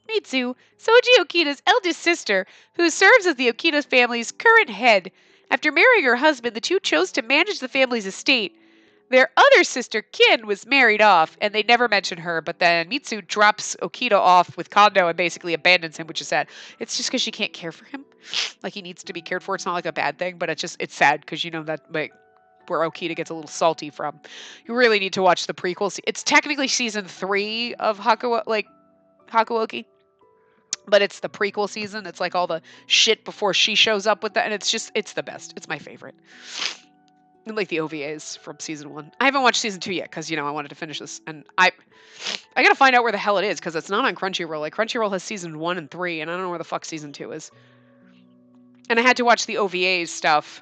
Mitsu, Soji Okita's eldest sister, who serves as the Okita family's current head. After marrying her husband, the two chose to manage the family's estate. Their other sister, Kin, was married off, and they never mention her, but then Mitsu drops Okita off with Kondo and basically abandons him, which is sad. It's just because she can't care for him. Like, he needs to be cared for. It's not like a bad thing, but it's sad because you know that, like, where Okita gets a little salty from. You really need to watch the prequel. It's technically season 3 of Hakuoki. But it's the prequel season. It's like all the shit before she shows up with that, and it's the best. It's my favorite. And like the OVAs from season 1. I haven't watched season 2 yet because, I wanted to finish this. And I gotta find out where the hell it is because it's not on Crunchyroll. Like, Crunchyroll has season 1 and 3, and I don't know where the fuck season 2 is. And I had to watch the OVAs stuff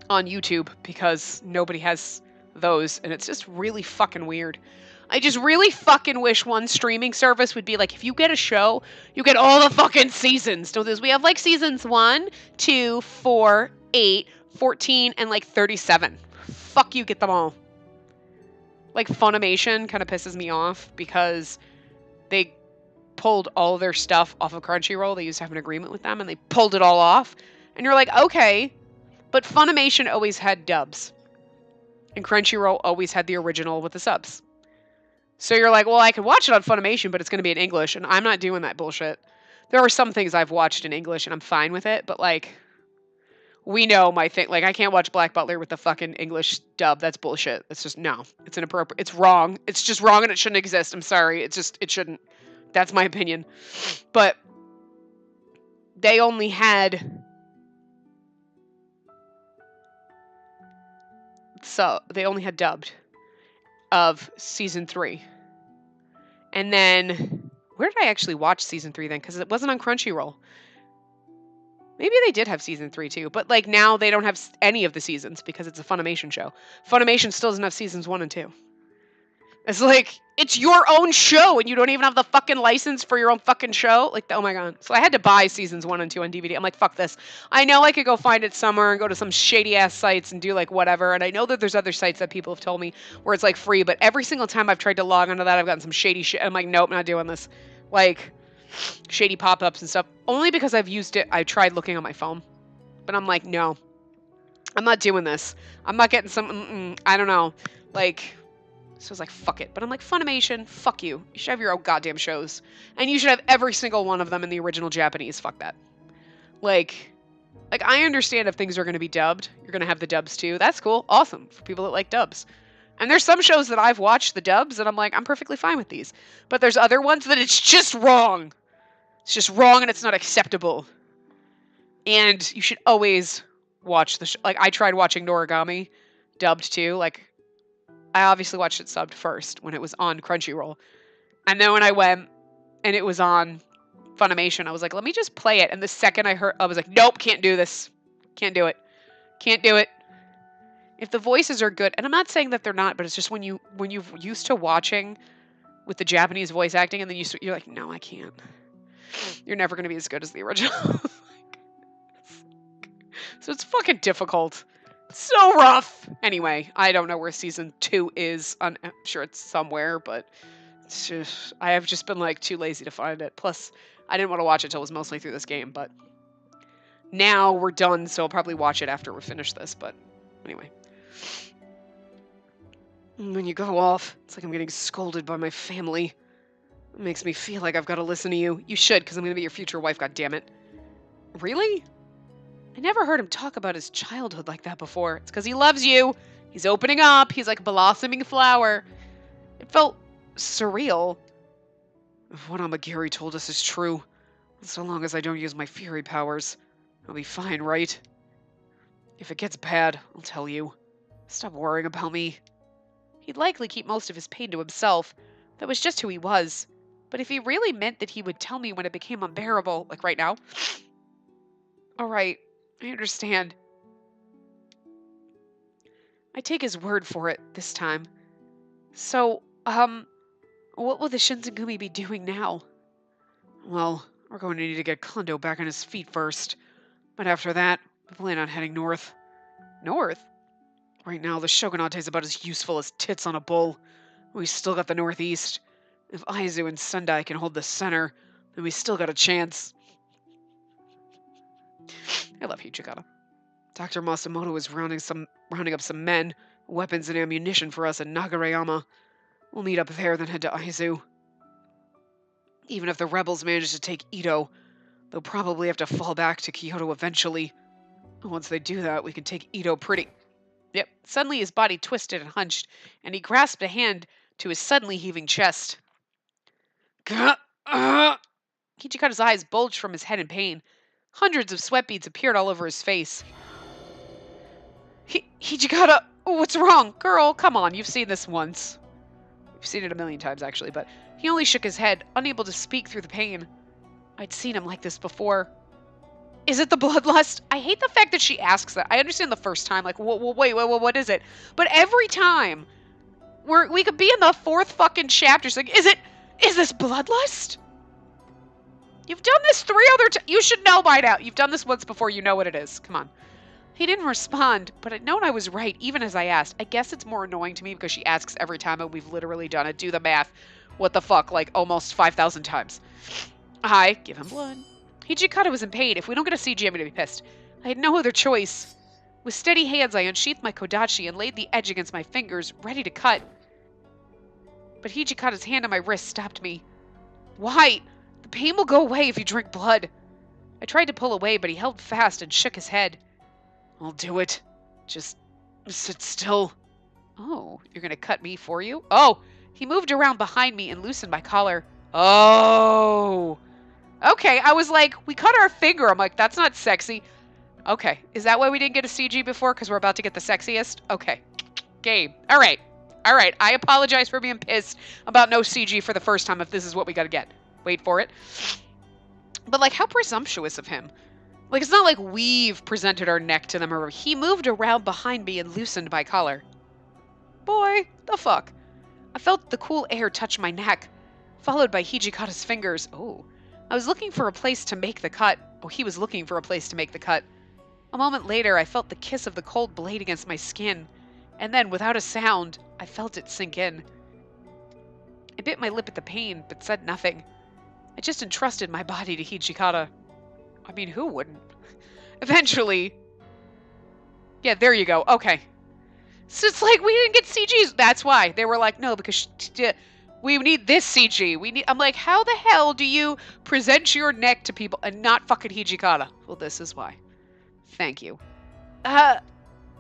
on YouTube because nobody has those, and it's just really fucking weird. I just really fucking wish one streaming service would be like, if you get a show, you get all the fucking seasons. Don't this? We have like seasons 1, 2, 4, 8, 14, and like 37. Fuck you, get them all. Like, Funimation kind of pisses me off because they pulled all their stuff off of Crunchyroll. They used to have an agreement with them, and they pulled it all off. And you're like, okay, but Funimation always had dubs. And Crunchyroll always had the original with the subs. So you're like, well, I could watch it on Funimation, but it's going to be in English, and I'm not doing that bullshit. There are some things I've watched in English, and I'm fine with it, but, like, we know my thing. Like, I can't watch Black Butler with the fucking English dub. That's bullshit. It's just, no. It's inappropriate. It's wrong. It's just wrong, and it shouldn't exist. I'm sorry. It shouldn't. That's my opinion. But they only had... So, they only had dubbed of season 3. And then, where did I actually watch season 3 then? Because it wasn't on Crunchyroll. Maybe they did have season 3 too, but like now they don't have any of the seasons because it's a Funimation show. Funimation still doesn't have seasons 1 and 2. It's like, it's your own show and you don't even have the fucking license for your own fucking show? Like, oh my god. So I had to buy seasons 1 and 2 on DVD. I'm like, fuck this. I know I could go find it somewhere and go to some shady ass sites and do like whatever. And I know that there's other sites that people have told me where it's like free, but every single time I've tried to log onto that, I've gotten some shady shit. I'm like, nope, not doing this. Like, shady pop-ups and stuff. Only because I've used it, I tried looking on my phone. But I'm like, no. I'm not doing this. I'm not getting some, I don't know. Like... So I was like, fuck it. But I'm like, Funimation, fuck you. You should have your own goddamn shows. And you should have every single one of them in the original Japanese. Fuck that. Like I understand if things are going to be dubbed. You're going to have the dubs too. That's cool. Awesome. For people that like dubs. And there's some shows that I've watched the dubs and I'm like, I'm perfectly fine with these. But there's other ones that it's just wrong. It's just wrong and it's not acceptable. And you should always watch the like, I tried watching Noragami dubbed too. Like, I obviously watched it subbed first when it was on Crunchyroll. And then when I went and it was on Funimation, I was like, let me just play it. And the second I was like, nope, can't do this. Can't do it. Can't do it. If the voices are good, and I'm not saying that they're not, but it's just when you're used to watching with the Japanese voice acting and then you're like, no, I can't. You're never going to be as good as the original. So it's fucking difficult. So rough. Anyway, I don't know where season 2 is. I'm sure it's somewhere, but it's just, I have just been like too lazy to find it. Plus, I didn't want to watch it till it was mostly through this game, but now we're done, so I'll probably watch it after we finish this, but anyway. When you go off, it's like I'm getting scolded by my family. It makes me feel like I've got to listen to you. You should, because I'm going to be your future wife, goddammit. Really? I never heard him talk about his childhood like that before. It's because he loves you. He's opening up. He's like a blossoming flower. It felt surreal. If what Amagiri told us is true, so long as I don't use my fury powers, I'll be fine, right? If it gets bad, I'll tell you. Stop worrying about me. He'd likely keep most of his pain to himself. That was just who he was. But if he really meant that he would tell me when it became unbearable, like right now, alright, I understand. I take his word for it this time. So, what will the Shinsengumi be doing now? Well, we're going to need to get Kondo back on his feet first. But after that, we plan on heading north. North? Right now, the Shogunate is about as useful as tits on a bull. We still got the northeast. If Aizu and Sendai can hold the center, then we still got a chance. I love Hijikata. Dr. Masamoto is rounding up some men, weapons, and ammunition for us in Nagareyama. We'll meet up there, then head to Aizu. Even if the rebels manage to take Ito, they'll probably have to fall back to Kyoto eventually. Once they do that, we can take Ito pretty... Yep. Suddenly his body twisted and hunched, and he grasped a hand to his suddenly heaving chest. Hijikata's eyes bulged from his head in pain. Hundreds of sweat beads appeared all over his face. Hijikata, what's wrong? Girl, come on, you've seen this once. You've seen it a million times, actually, but he only shook his head, unable to speak through the pain. I'd seen him like this before. Is it the bloodlust? I hate the fact that she asks that. I understand the first time, like, wait, what is it? But every time, we could be in the 4th fucking chapter, like, is this bloodlust? You've done this 3 other times. You should know by now. You've done this once before, you know what it is. Come on. He didn't respond, but I'd known I was right, even as I asked. I guess it's more annoying to me because she asks every time and we've literally done it. Do the math. What the fuck, like almost 5,000 times. I give him blood. Hijikata was in pain. If we don't get a CG, I'm going to be pissed. I had no other choice. With steady hands, I unsheathed my kodachi and laid the edge against my fingers, ready to cut. But Hijikata's hand on my wrist stopped me. Why? The pain will go away if you drink blood. I tried to pull away, but he held fast and shook his head. I'll do it. Just sit still. Oh, you're going to cut me for you? Oh, he moved around behind me and loosened my collar. Oh. Okay, I was like, we cut our finger. I'm like, that's not sexy. Okay, is that why we didn't get a CG before? Because we're about to get the sexiest? Okay, game. All right. I apologize for being pissed about no CG for the first time if this is what we got to get. Wait for it. But, like, how presumptuous of him. Like, it's not like we've presented our neck to them. Or he moved around behind me and loosened my collar. Boy, the fuck. I felt the cool air touch my neck, followed by Hijikata's fingers. Oh. I was looking for a place to make the cut. Oh, he was looking for a place to make the cut. A moment later, I felt the kiss of the cold blade against my skin. And then, without a sound, I felt it sink in. I bit my lip at the pain, but said nothing. I just entrusted my body to Hijikata. I mean, who wouldn't? Eventually... Yeah, there you go. Okay. So it's like, we didn't get CGs. That's why. They were like, no, because we need this CG. I'm like, how the hell do you present your neck to people and not fucking Hijikata? Well, this is why. Thank you.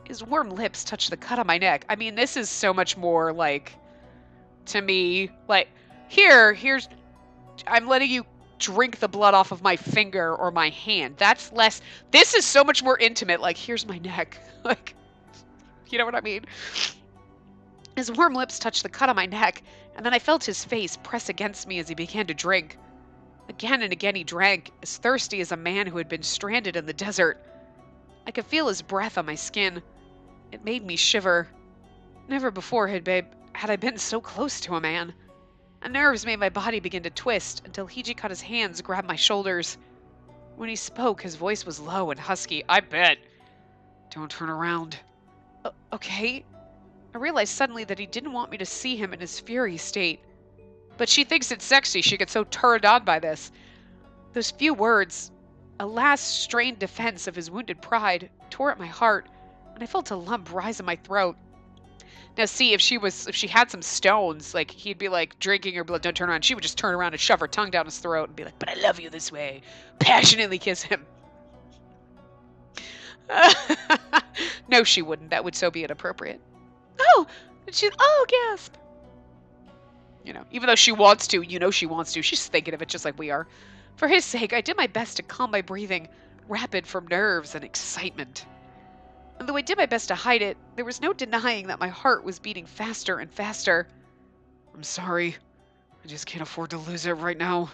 His warm lips touched the cut on my neck. I mean, this is so much more, like, to me, like, here's, I'm letting you drink the blood off of my finger or my hand. That's less, this is so much more intimate, like, here's my neck. Like, you know what I mean? His warm lips touched the cut on my neck, and then I felt his face press against me as he began to drink. Again and again he drank, as thirsty as a man who had been stranded in the desert. I could feel his breath on my skin. It made me shiver. Never before had I been so close to a man. And nerves made my body begin to twist until Hijikata's hands grabbed my shoulders. When he spoke, his voice was low and husky. I bet. Don't turn around. Okay. I realized suddenly that he didn't want me to see him in his fury state. But she thinks it's sexy. She gets so turned on by this. Those few words, a last strained defense of his wounded pride, tore at my heart, and I felt a lump rise in my throat. Now see, if she had some stones, like, he'd be like, drinking her blood, don't turn around. She would just turn around and shove her tongue down his throat and be like, but I love you this way. Passionately kiss him. No, she wouldn't. That would so be inappropriate. Oh, gasp. Even though she wants to, she wants to. She's thinking of it just like we are. For his sake, I did my best to calm my breathing, rapid from nerves and excitement. And though I did my best to hide it, there was no denying that my heart was beating faster and faster. I'm sorry. I just can't afford to lose it right now.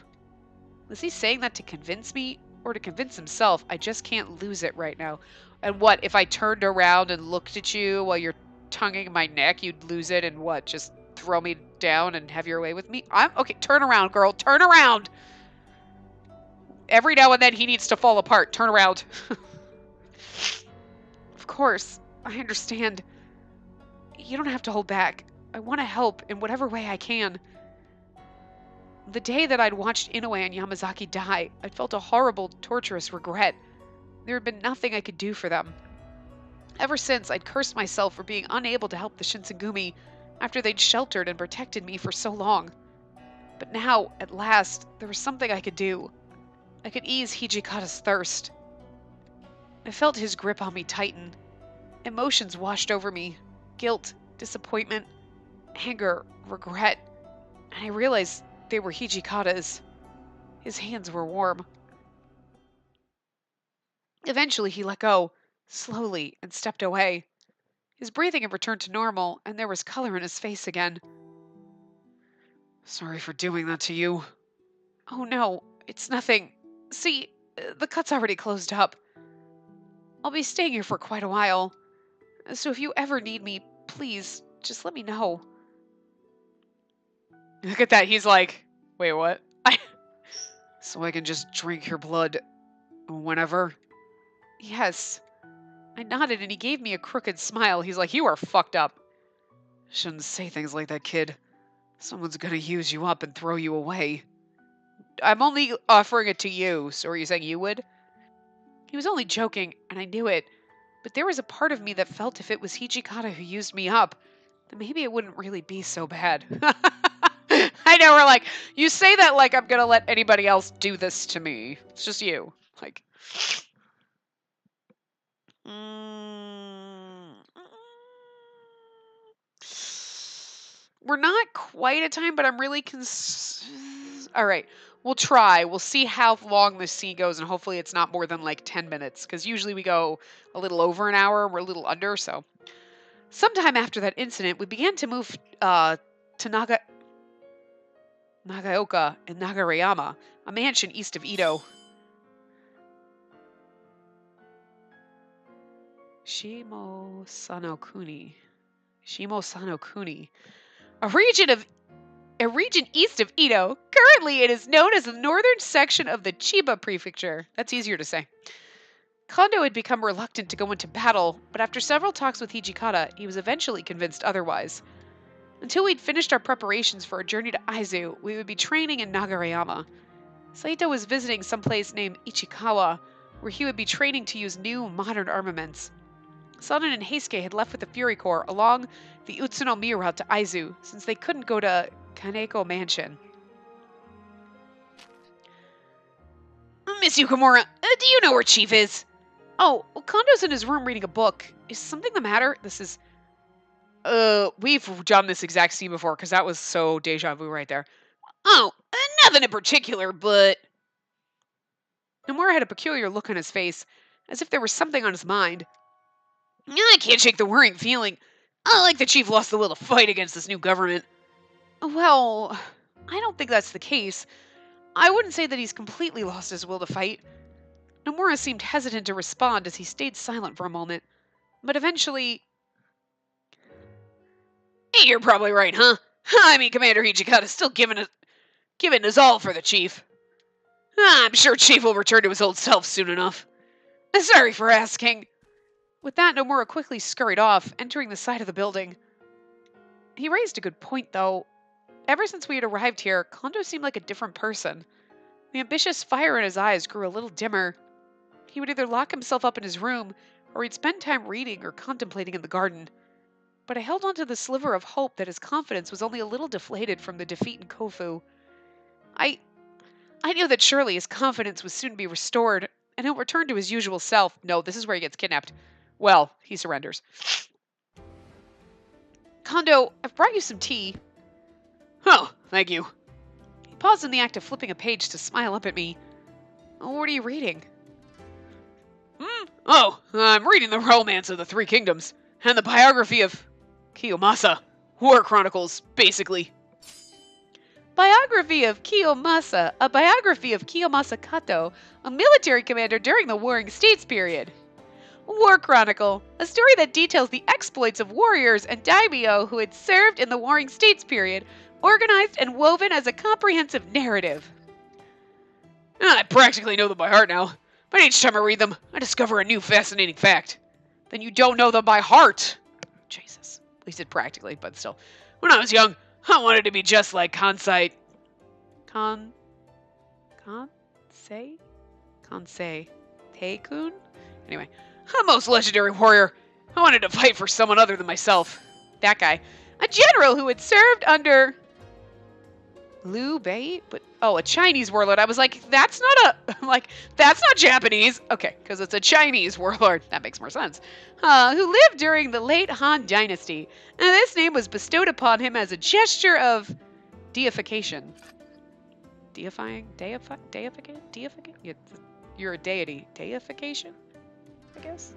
Was he saying that to convince me or to convince himself I just can't lose it right now? And what, if I turned around and looked at you while you're tonguing my neck, you'd lose it and what, just throw me down and have your way with me? Okay, turn around, girl, turn around! Every now and then he needs to fall apart. Turn around. Of course, I understand. You don't have to hold back. I want to help in whatever way I can. The day that I'd watched Inoue and Yamazaki die, I'd felt a horrible, torturous regret. There had been nothing I could do for them. Ever since, I'd cursed myself for being unable to help the Shinsengumi after they'd sheltered and protected me for so long. But now, at last, there was something I could do. I could ease Hijikata's thirst. I felt his grip on me tighten. Emotions washed over me. Guilt, disappointment, anger, regret. And I realized they were Hijikata's. His hands were warm. Eventually he let go, slowly, and stepped away. His breathing had returned to normal, and there was color in his face again. Sorry for doing that to you. Oh no, it's nothing. See, the cut's already closed up. I'll be staying here for quite a while. So if you ever need me, please, just let me know. Look at that, he's like, wait, what? So I can just drink your blood whenever? Yes. I nodded and he gave me a crooked smile. He's like, you are fucked up. Shouldn't say things like that, kid. Someone's gonna use you up and throw you away. I'm only offering it to you, so are you saying you would? He was only joking, and I knew it. But there was a part of me that felt if it was Hijikata who used me up, then maybe it wouldn't really be so bad. I know, we're like, you say that like I'm gonna let anybody else do this to me. It's just you. Like, we're not quite at time, but I'm really all right, we'll try. We'll see how long this scene goes, and hopefully it's not more than like 10 minutes, because usually we go a little over an hour, we're a little under, so. Sometime after that incident, we began to move to Nagaoka in Nagareyama, a mansion east of Edo. Shimosanokuni. A region east of Edo. Currently, it is known as the northern section of the Chiba prefecture. That's easier to say. Kondo had become reluctant to go into battle, but after several talks with Hijikata, he was eventually convinced otherwise. Until we'd finished our preparations for a journey to Aizu, we would be training in Nagareyama. Saito was visiting someplace named Ichikawa, where he would be training to use new, modern armaments. Sonnen and Heisuke had left with the Fury Corps along the Utsuno Mi route to Aizu, since they couldn't go to Kaneko Mansion. Miss Yukamura, do you know where Chief is? Oh, Kondo's in his room reading a book. Is something the matter? We've done this exact scene before, because that was so deja vu right there. Oh, nothing in particular, but... Nomura had a peculiar look on his face, as if there was something on his mind. I can't shake the worrying feeling. I like the Chief lost the will to fight against this new government. Well, I don't think that's the case. I wouldn't say that he's completely lost his will to fight. Nomura seemed hesitant to respond as he stayed silent for a moment. But eventually... You're probably right, huh? I mean, Commander Hijikata's still giving his all for the Chief. I'm sure Chief will return to his old self soon enough. Sorry for asking. With that, Nomura quickly scurried off, entering the side of the building. He raised a good point, though. Ever since we had arrived here, Kondo seemed like a different person. The ambitious fire in his eyes grew a little dimmer. He would either lock himself up in his room, or he'd spend time reading or contemplating in the garden. But I held on to the sliver of hope that his confidence was only a little deflated from the defeat in Kofu. I knew that surely his confidence would soon be restored, and he'll return to his usual self. No, this is where he gets kidnapped. Well, he surrenders. Kondo, I've brought you some tea. Oh, thank you. He paused in the act of flipping a page to smile up at me. What are you reading? Oh, I'm reading the Romance of the Three Kingdoms and the biography of Kiyomasa. War Chronicles, basically. Biography of Kiyomasa, a biography of Kiyomasa Kato, a military commander during the Warring States period. War Chronicle, a story that details the exploits of warriors and daimyo who had served in the Warring States period, organized and woven as a comprehensive narrative. I practically know them by heart now, but each time I read them, I discover a new fascinating fact. Then you don't know them by heart. Jesus. At least it practically, but still. When I was young, I wanted to be just like Kansai. Kansei? Teikun? Anyway, a most legendary warrior. I wanted to fight for someone other than myself. That guy. A general who had served under Liu Bei? But a Chinese warlord. I was like, that's not Japanese. Okay, because it's a Chinese warlord. That makes more sense. Who lived during the late Han Dynasty. And this name was bestowed upon him as a gesture of deification. Deifying? Deification? You're a deity. Deification? I guess?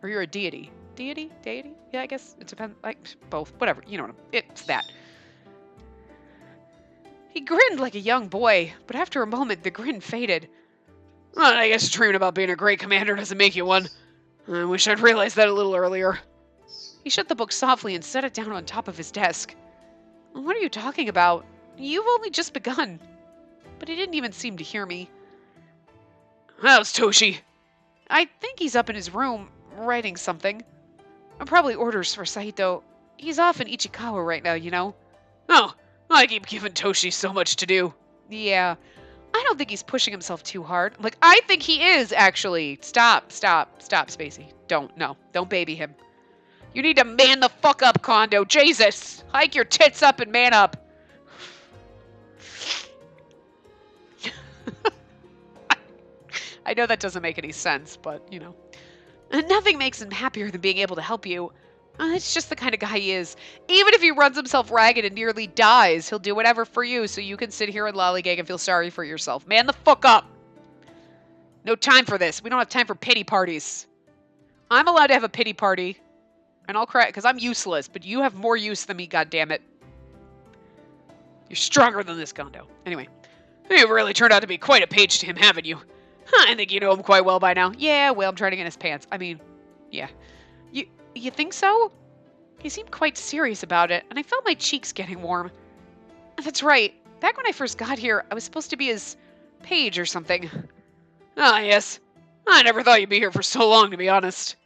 Or you're a deity. Deity? Deity? Yeah, I guess it depends. Like, both. Whatever. You know what it's that. He grinned like a young boy, but after a moment, the grin faded. Well, I guess dreaming about being a great commander doesn't make you one. I wish I'd realized that a little earlier. He shut the book softly and set it down on top of his desk. What are you talking about? You've only just begun. But he didn't even seem to hear me. How's Toshi? I think he's up in his room, writing something. Probably orders for Saito. He's off in Ichikawa right now, you know? Oh, I keep giving Toshi so much to do. Yeah. I don't think he's pushing himself too hard. Like, I think he is, actually. Stop, Spacey. Don't baby him. You need to man the fuck up, Kondo. Jesus! Hike your tits up and man up. I know that doesn't make any sense, but, you know. And nothing makes him happier than being able to help you. It's just the kind of guy he is. Even if he runs himself ragged and nearly dies, he'll do whatever for you so you can sit here and lollygag and feel sorry for yourself. Man the fuck up! No time for this. We don't have time for pity parties. I'm allowed to have a pity party. And I'll cry, because I'm useless, but you have more use than me, goddammit. You're stronger than this, Kondo. Anyway. You've really turned out to be quite a page to him, haven't you? I think you know him quite well by now. Yeah, well, I'm trying to get in his pants. I mean, yeah. You think so? He seemed quite serious about it, and I felt my cheeks getting warm. That's right. Back when I first got here, I was supposed to be his page or something. Ah, yes. I never thought you'd be here for so long, to be honest.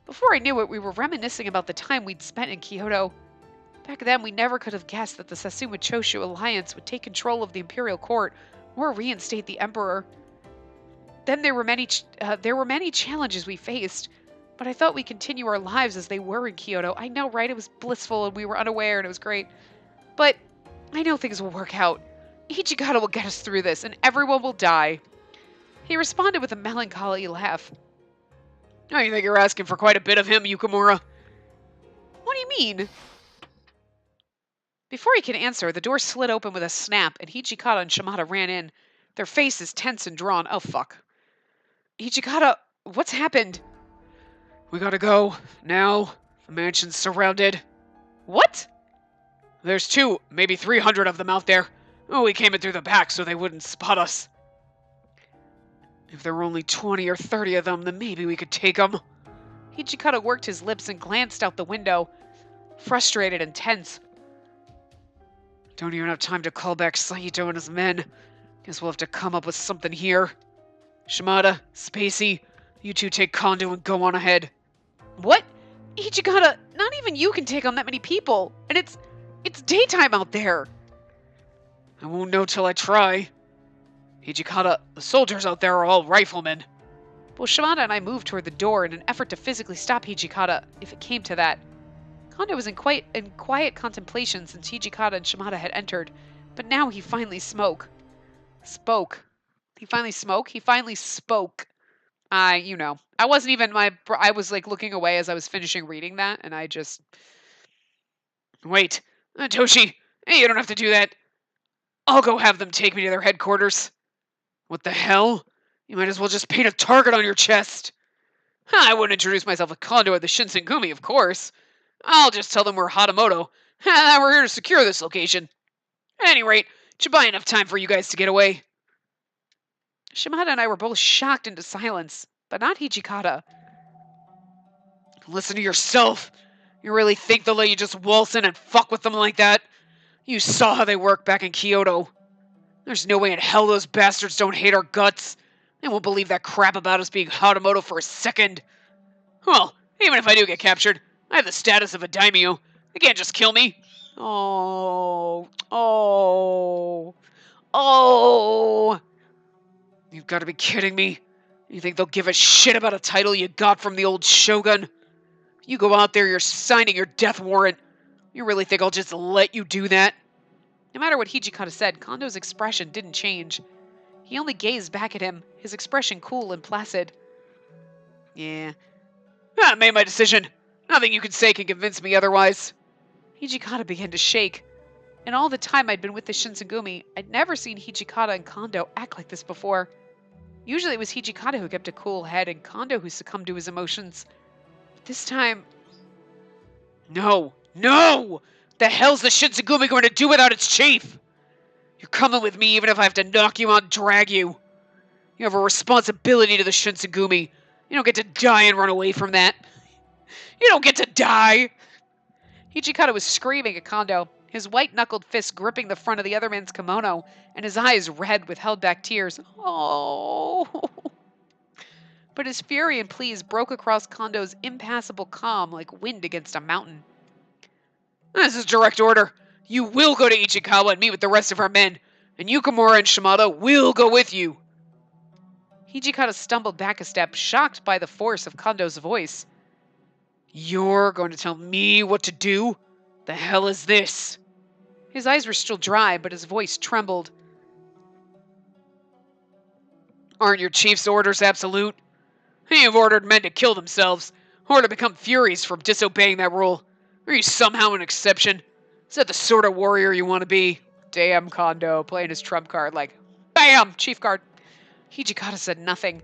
Before I knew it, we were reminiscing about the time we'd spent in Kyoto. Back then, we never could have guessed that the Satsuma Choshu Alliance would take control of the Imperial Court or reinstate the Emperor. Then there were many challenges we faced, but I thought we'd continue our lives as they were in Kyoto. I know, right? It was blissful and we were unaware and it was great. But I know things will work out. Ichigata will get us through this and everyone will die. He responded with a melancholy laugh. Oh, you think you're asking for quite a bit of him, Yukimura? What do you mean? Before he could answer, the door slid open with a snap and Hijikata and Shimada ran in, their faces tense and drawn. Oh, fuck. Hijikata, what's happened? We gotta go. Now. The mansion's surrounded. What? There's 2, maybe 300 of them out there. Oh, we came in through the back so they wouldn't spot us. If there were only 20 or 30 of them, then maybe we could take them. Hijikata worked his lips and glanced out the window, frustrated and tense. Don't even have time to call back Saito and his men. Guess we'll have to come up with something here. Shimada, Spacey, you two take Kondo and go on ahead. What? Hijikata, not even you can take on that many people. And it's daytime out there. I won't know till I try. Hijikata, the soldiers out there are all riflemen. Well, Shimada and I moved toward the door in an effort to physically stop Hijikata, if it came to that. Kondo was in quiet contemplation since Hijikata and Shimada had entered, but now he finally spoke. He finally spoke. I wasn't even I was like looking away as I was finishing reading that, and I just wait, Toshi. Hey, you don't have to do that. I'll go have them take me to their headquarters. What the hell? You might as well just paint a target on your chest. I wouldn't introduce myself as Kondo at the Shinsengumi, of course. I'll just tell them we're Hatamoto, and that we're here to secure this location. At any rate, it should buy enough time for you guys to get away. Shimada and I were both shocked into silence, but not Hijikata. Listen to yourself. You really think they'll let you just waltz in and fuck with them like that? You saw how they work back in Kyoto. There's no way in hell those bastards don't hate our guts. They won't believe that crap about us being Hatamoto for a second. Well, even if I do get captured, I have the status of a daimyo. They can't just kill me. Oh. You've got to be kidding me. You think they'll give a shit about a title you got from the old shogun? You go out there, you're signing your death warrant. You really think I'll just let you do that? No matter what Hijikata said, Kondo's expression didn't change. He only gazed back at him, his expression cool and placid. Yeah. I made my decision. Nothing you can say can convince me otherwise. Hijikata began to shake. In all the time I'd been with the Shinsengumi, I'd never seen Hijikata and Kondo act like this before. Usually it was Hijikata who kept a cool head and Kondo who succumbed to his emotions. But this time... No! The hell's the Shinsengumi going to do without its chief? You're coming with me even if I have to knock you out and drag you. You have a responsibility to the Shinsengumi. You don't get to die and run away from that. You don't get to die! Hijikata was screaming at Kondo, his white-knuckled fist gripping the front of the other man's kimono, and his eyes red with held-back tears. Oh! But his fury and pleas broke across Kondo's impassable calm like wind against a mountain. This is direct order. You will go to Ichikawa and meet with the rest of our men, and Yukimura and Shimada will go with you. Hijikata stumbled back a step, shocked by the force of Kondo's voice. You're going to tell me what to do? The hell is this? His eyes were still dry, but his voice trembled. Aren't your chief's orders absolute? You've ordered men to kill themselves, or to become furies for disobeying that rule. Are you somehow an exception? Is that the sort of warrior you want to be? Damn, Kondo, playing his trump card like, BAM! Chief card. Hijikata said nothing.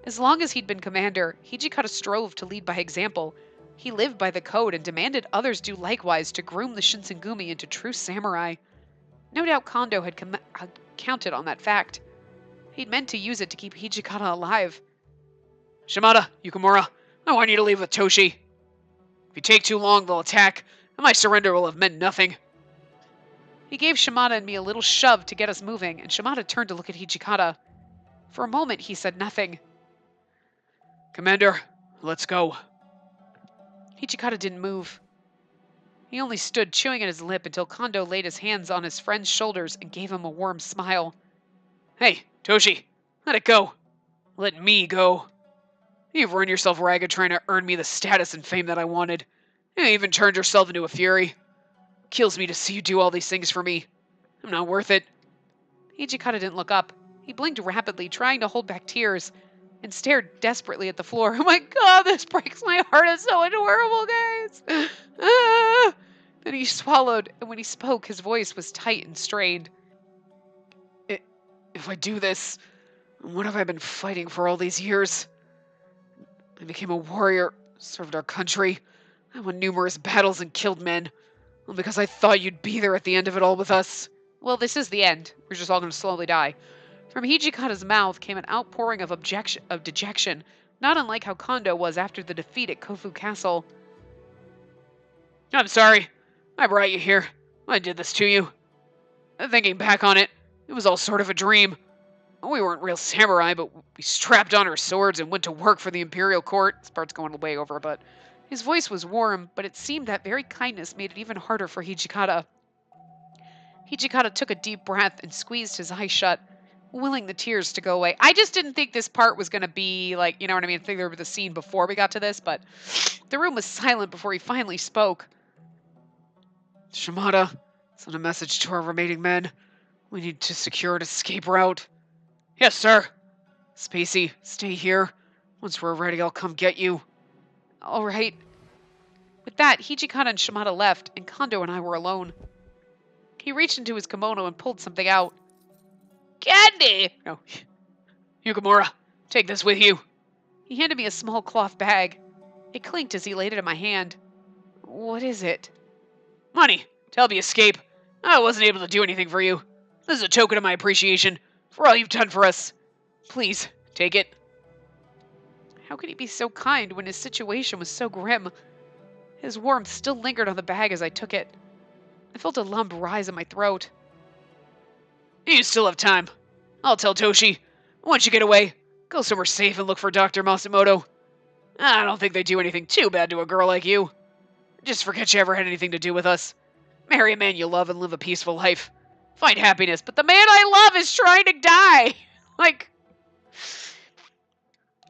As long as he'd been commander, Hijikata strove to lead by example. He lived by the code and demanded others do likewise to groom the Shinsengumi into true samurai. No doubt Kondo had counted on that fact. He'd meant to use it to keep Hijikata alive. Shimada, Yukimura, I want you to leave with Toshi. If you take too long, they'll attack, and my surrender will have meant nothing. He gave Shimada and me a little shove to get us moving, and Shimada turned to look at Hijikata. For a moment, he said nothing. Commander, let's go. Hijikata didn't move. He only stood chewing at his lip until Kondo laid his hands on his friend's shoulders and gave him a warm smile. Hey, Toshi, let it go. Let me go. You've run yourself ragged trying to earn me the status and fame that I wanted. You even turned yourself into a fury. Kills me to see you do all these things for me. I'm not worth it. Hijikata didn't look up. He blinked rapidly, trying to hold back tears, and stared desperately at the floor. Oh my god, this breaks my heart. It's so adorable, guys. Then he swallowed, and when he spoke, his voice was tight and strained. If I do this, what have I been fighting for all these years? I became a warrior, served our country. I won numerous battles and killed men. Well, because I thought you'd be there at the end of it all with us. Well, this is the end. We're just all going to slowly die. From Hijikata's mouth came an outpouring of dejection, not unlike how Kondo was after the defeat at Kofu Castle. I'm sorry. I brought you here. I did this to you. Thinking back on it, it was all sort of a dream. We weren't real samurai, but we strapped on our swords and went to work for the Imperial Court. This part's going way over, but his voice was warm, but it seemed that very kindness made it even harder for Hijikata. Hijikata took a deep breath and squeezed his eyes shut, willing the tears to go away. I just didn't think this part was going to be like, you know what I mean? I think there was a scene before we got to this, but the room was silent before he finally spoke. Shimada, send a message to our remaining men. We need to secure an escape route. Yes, sir. Spacey, stay here. Once we're ready, I'll come get you. All right. With that, Hijikata and Shimada left, and Kondo and I were alone. He reached into his kimono and pulled something out. Candy! No. Yukimura, take this with you. He handed me a small cloth bag. It clinked as he laid it in my hand. What is it? Money to help you escape. I wasn't able to do anything for you. This is a token of my appreciation for all you've done for us. Please, take it. How could he be so kind when his situation was so grim? His warmth still lingered on the bag as I took it. I felt a lump rise in my throat. You still have time. I'll tell Toshi. Once you get away, go somewhere safe and look for Dr. Masumoto. I don't think they do anything too bad to a girl like you. Just forget you ever had anything to do with us. Marry a man you love and live a peaceful life. Find happiness, but the man I love is trying to die. Like,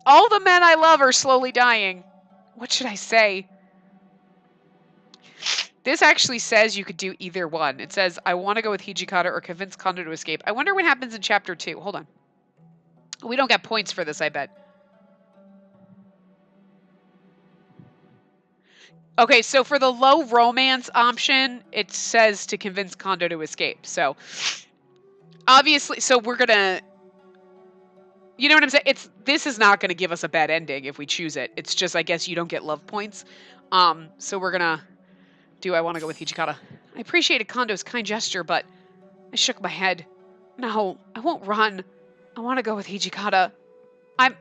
all the men I love are slowly dying. What should I say? This actually says you could do either one. It says, I want to go with Hijikata or convince Kondo to escape. I wonder what happens in chapter 2. Hold on. We don't get points for this, I bet. Okay, so for the low romance option, it says to convince Kondo to escape. So, obviously, so we're going to... You know what I'm saying? This is not going to give us a bad ending if we choose it. It's just, I guess, you don't get love points. So we're going to... I want to go with Hijikata? I appreciated Kondo's kind gesture, but I shook my head. No, I won't run. I want to go with Hijikata. I'm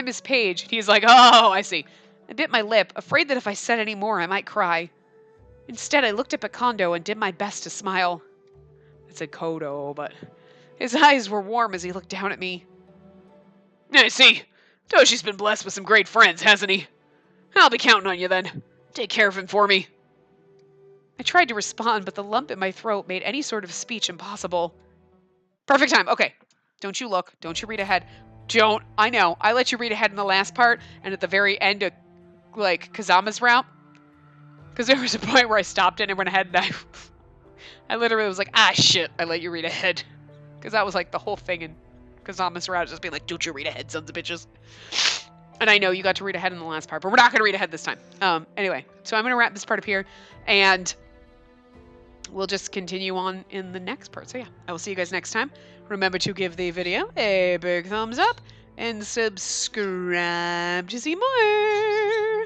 his page. He's like, oh, I see. I bit my lip, afraid that if I said any more, I might cry. Instead, I looked up at Kondo and did my best to smile. I said Kodo, but... His eyes were warm as he looked down at me. I see. Toshi's been blessed with some great friends, hasn't he? I'll be counting on you then. Take care of him for me. I tried to respond, but the lump in my throat made any sort of speech impossible. Perfect time. Okay. Don't you look. Don't you read ahead. Don't. I know. I let you read ahead in the last part, and at the very end of, like, Kazama's route. Because there was a point where I stopped it and went ahead, and I literally was like, ah, shit. I let you read ahead. Because that was, like, the whole thing in Kazama's route, just being like, don't you read ahead, sons of bitches. And I know you got to read ahead in the last part, but we're not going to read ahead this time. Anyway, so I'm going to wrap this part up here, and we'll just continue on in the next part. So yeah, I will see you guys next time. Remember to give the video a big thumbs up and subscribe to see more.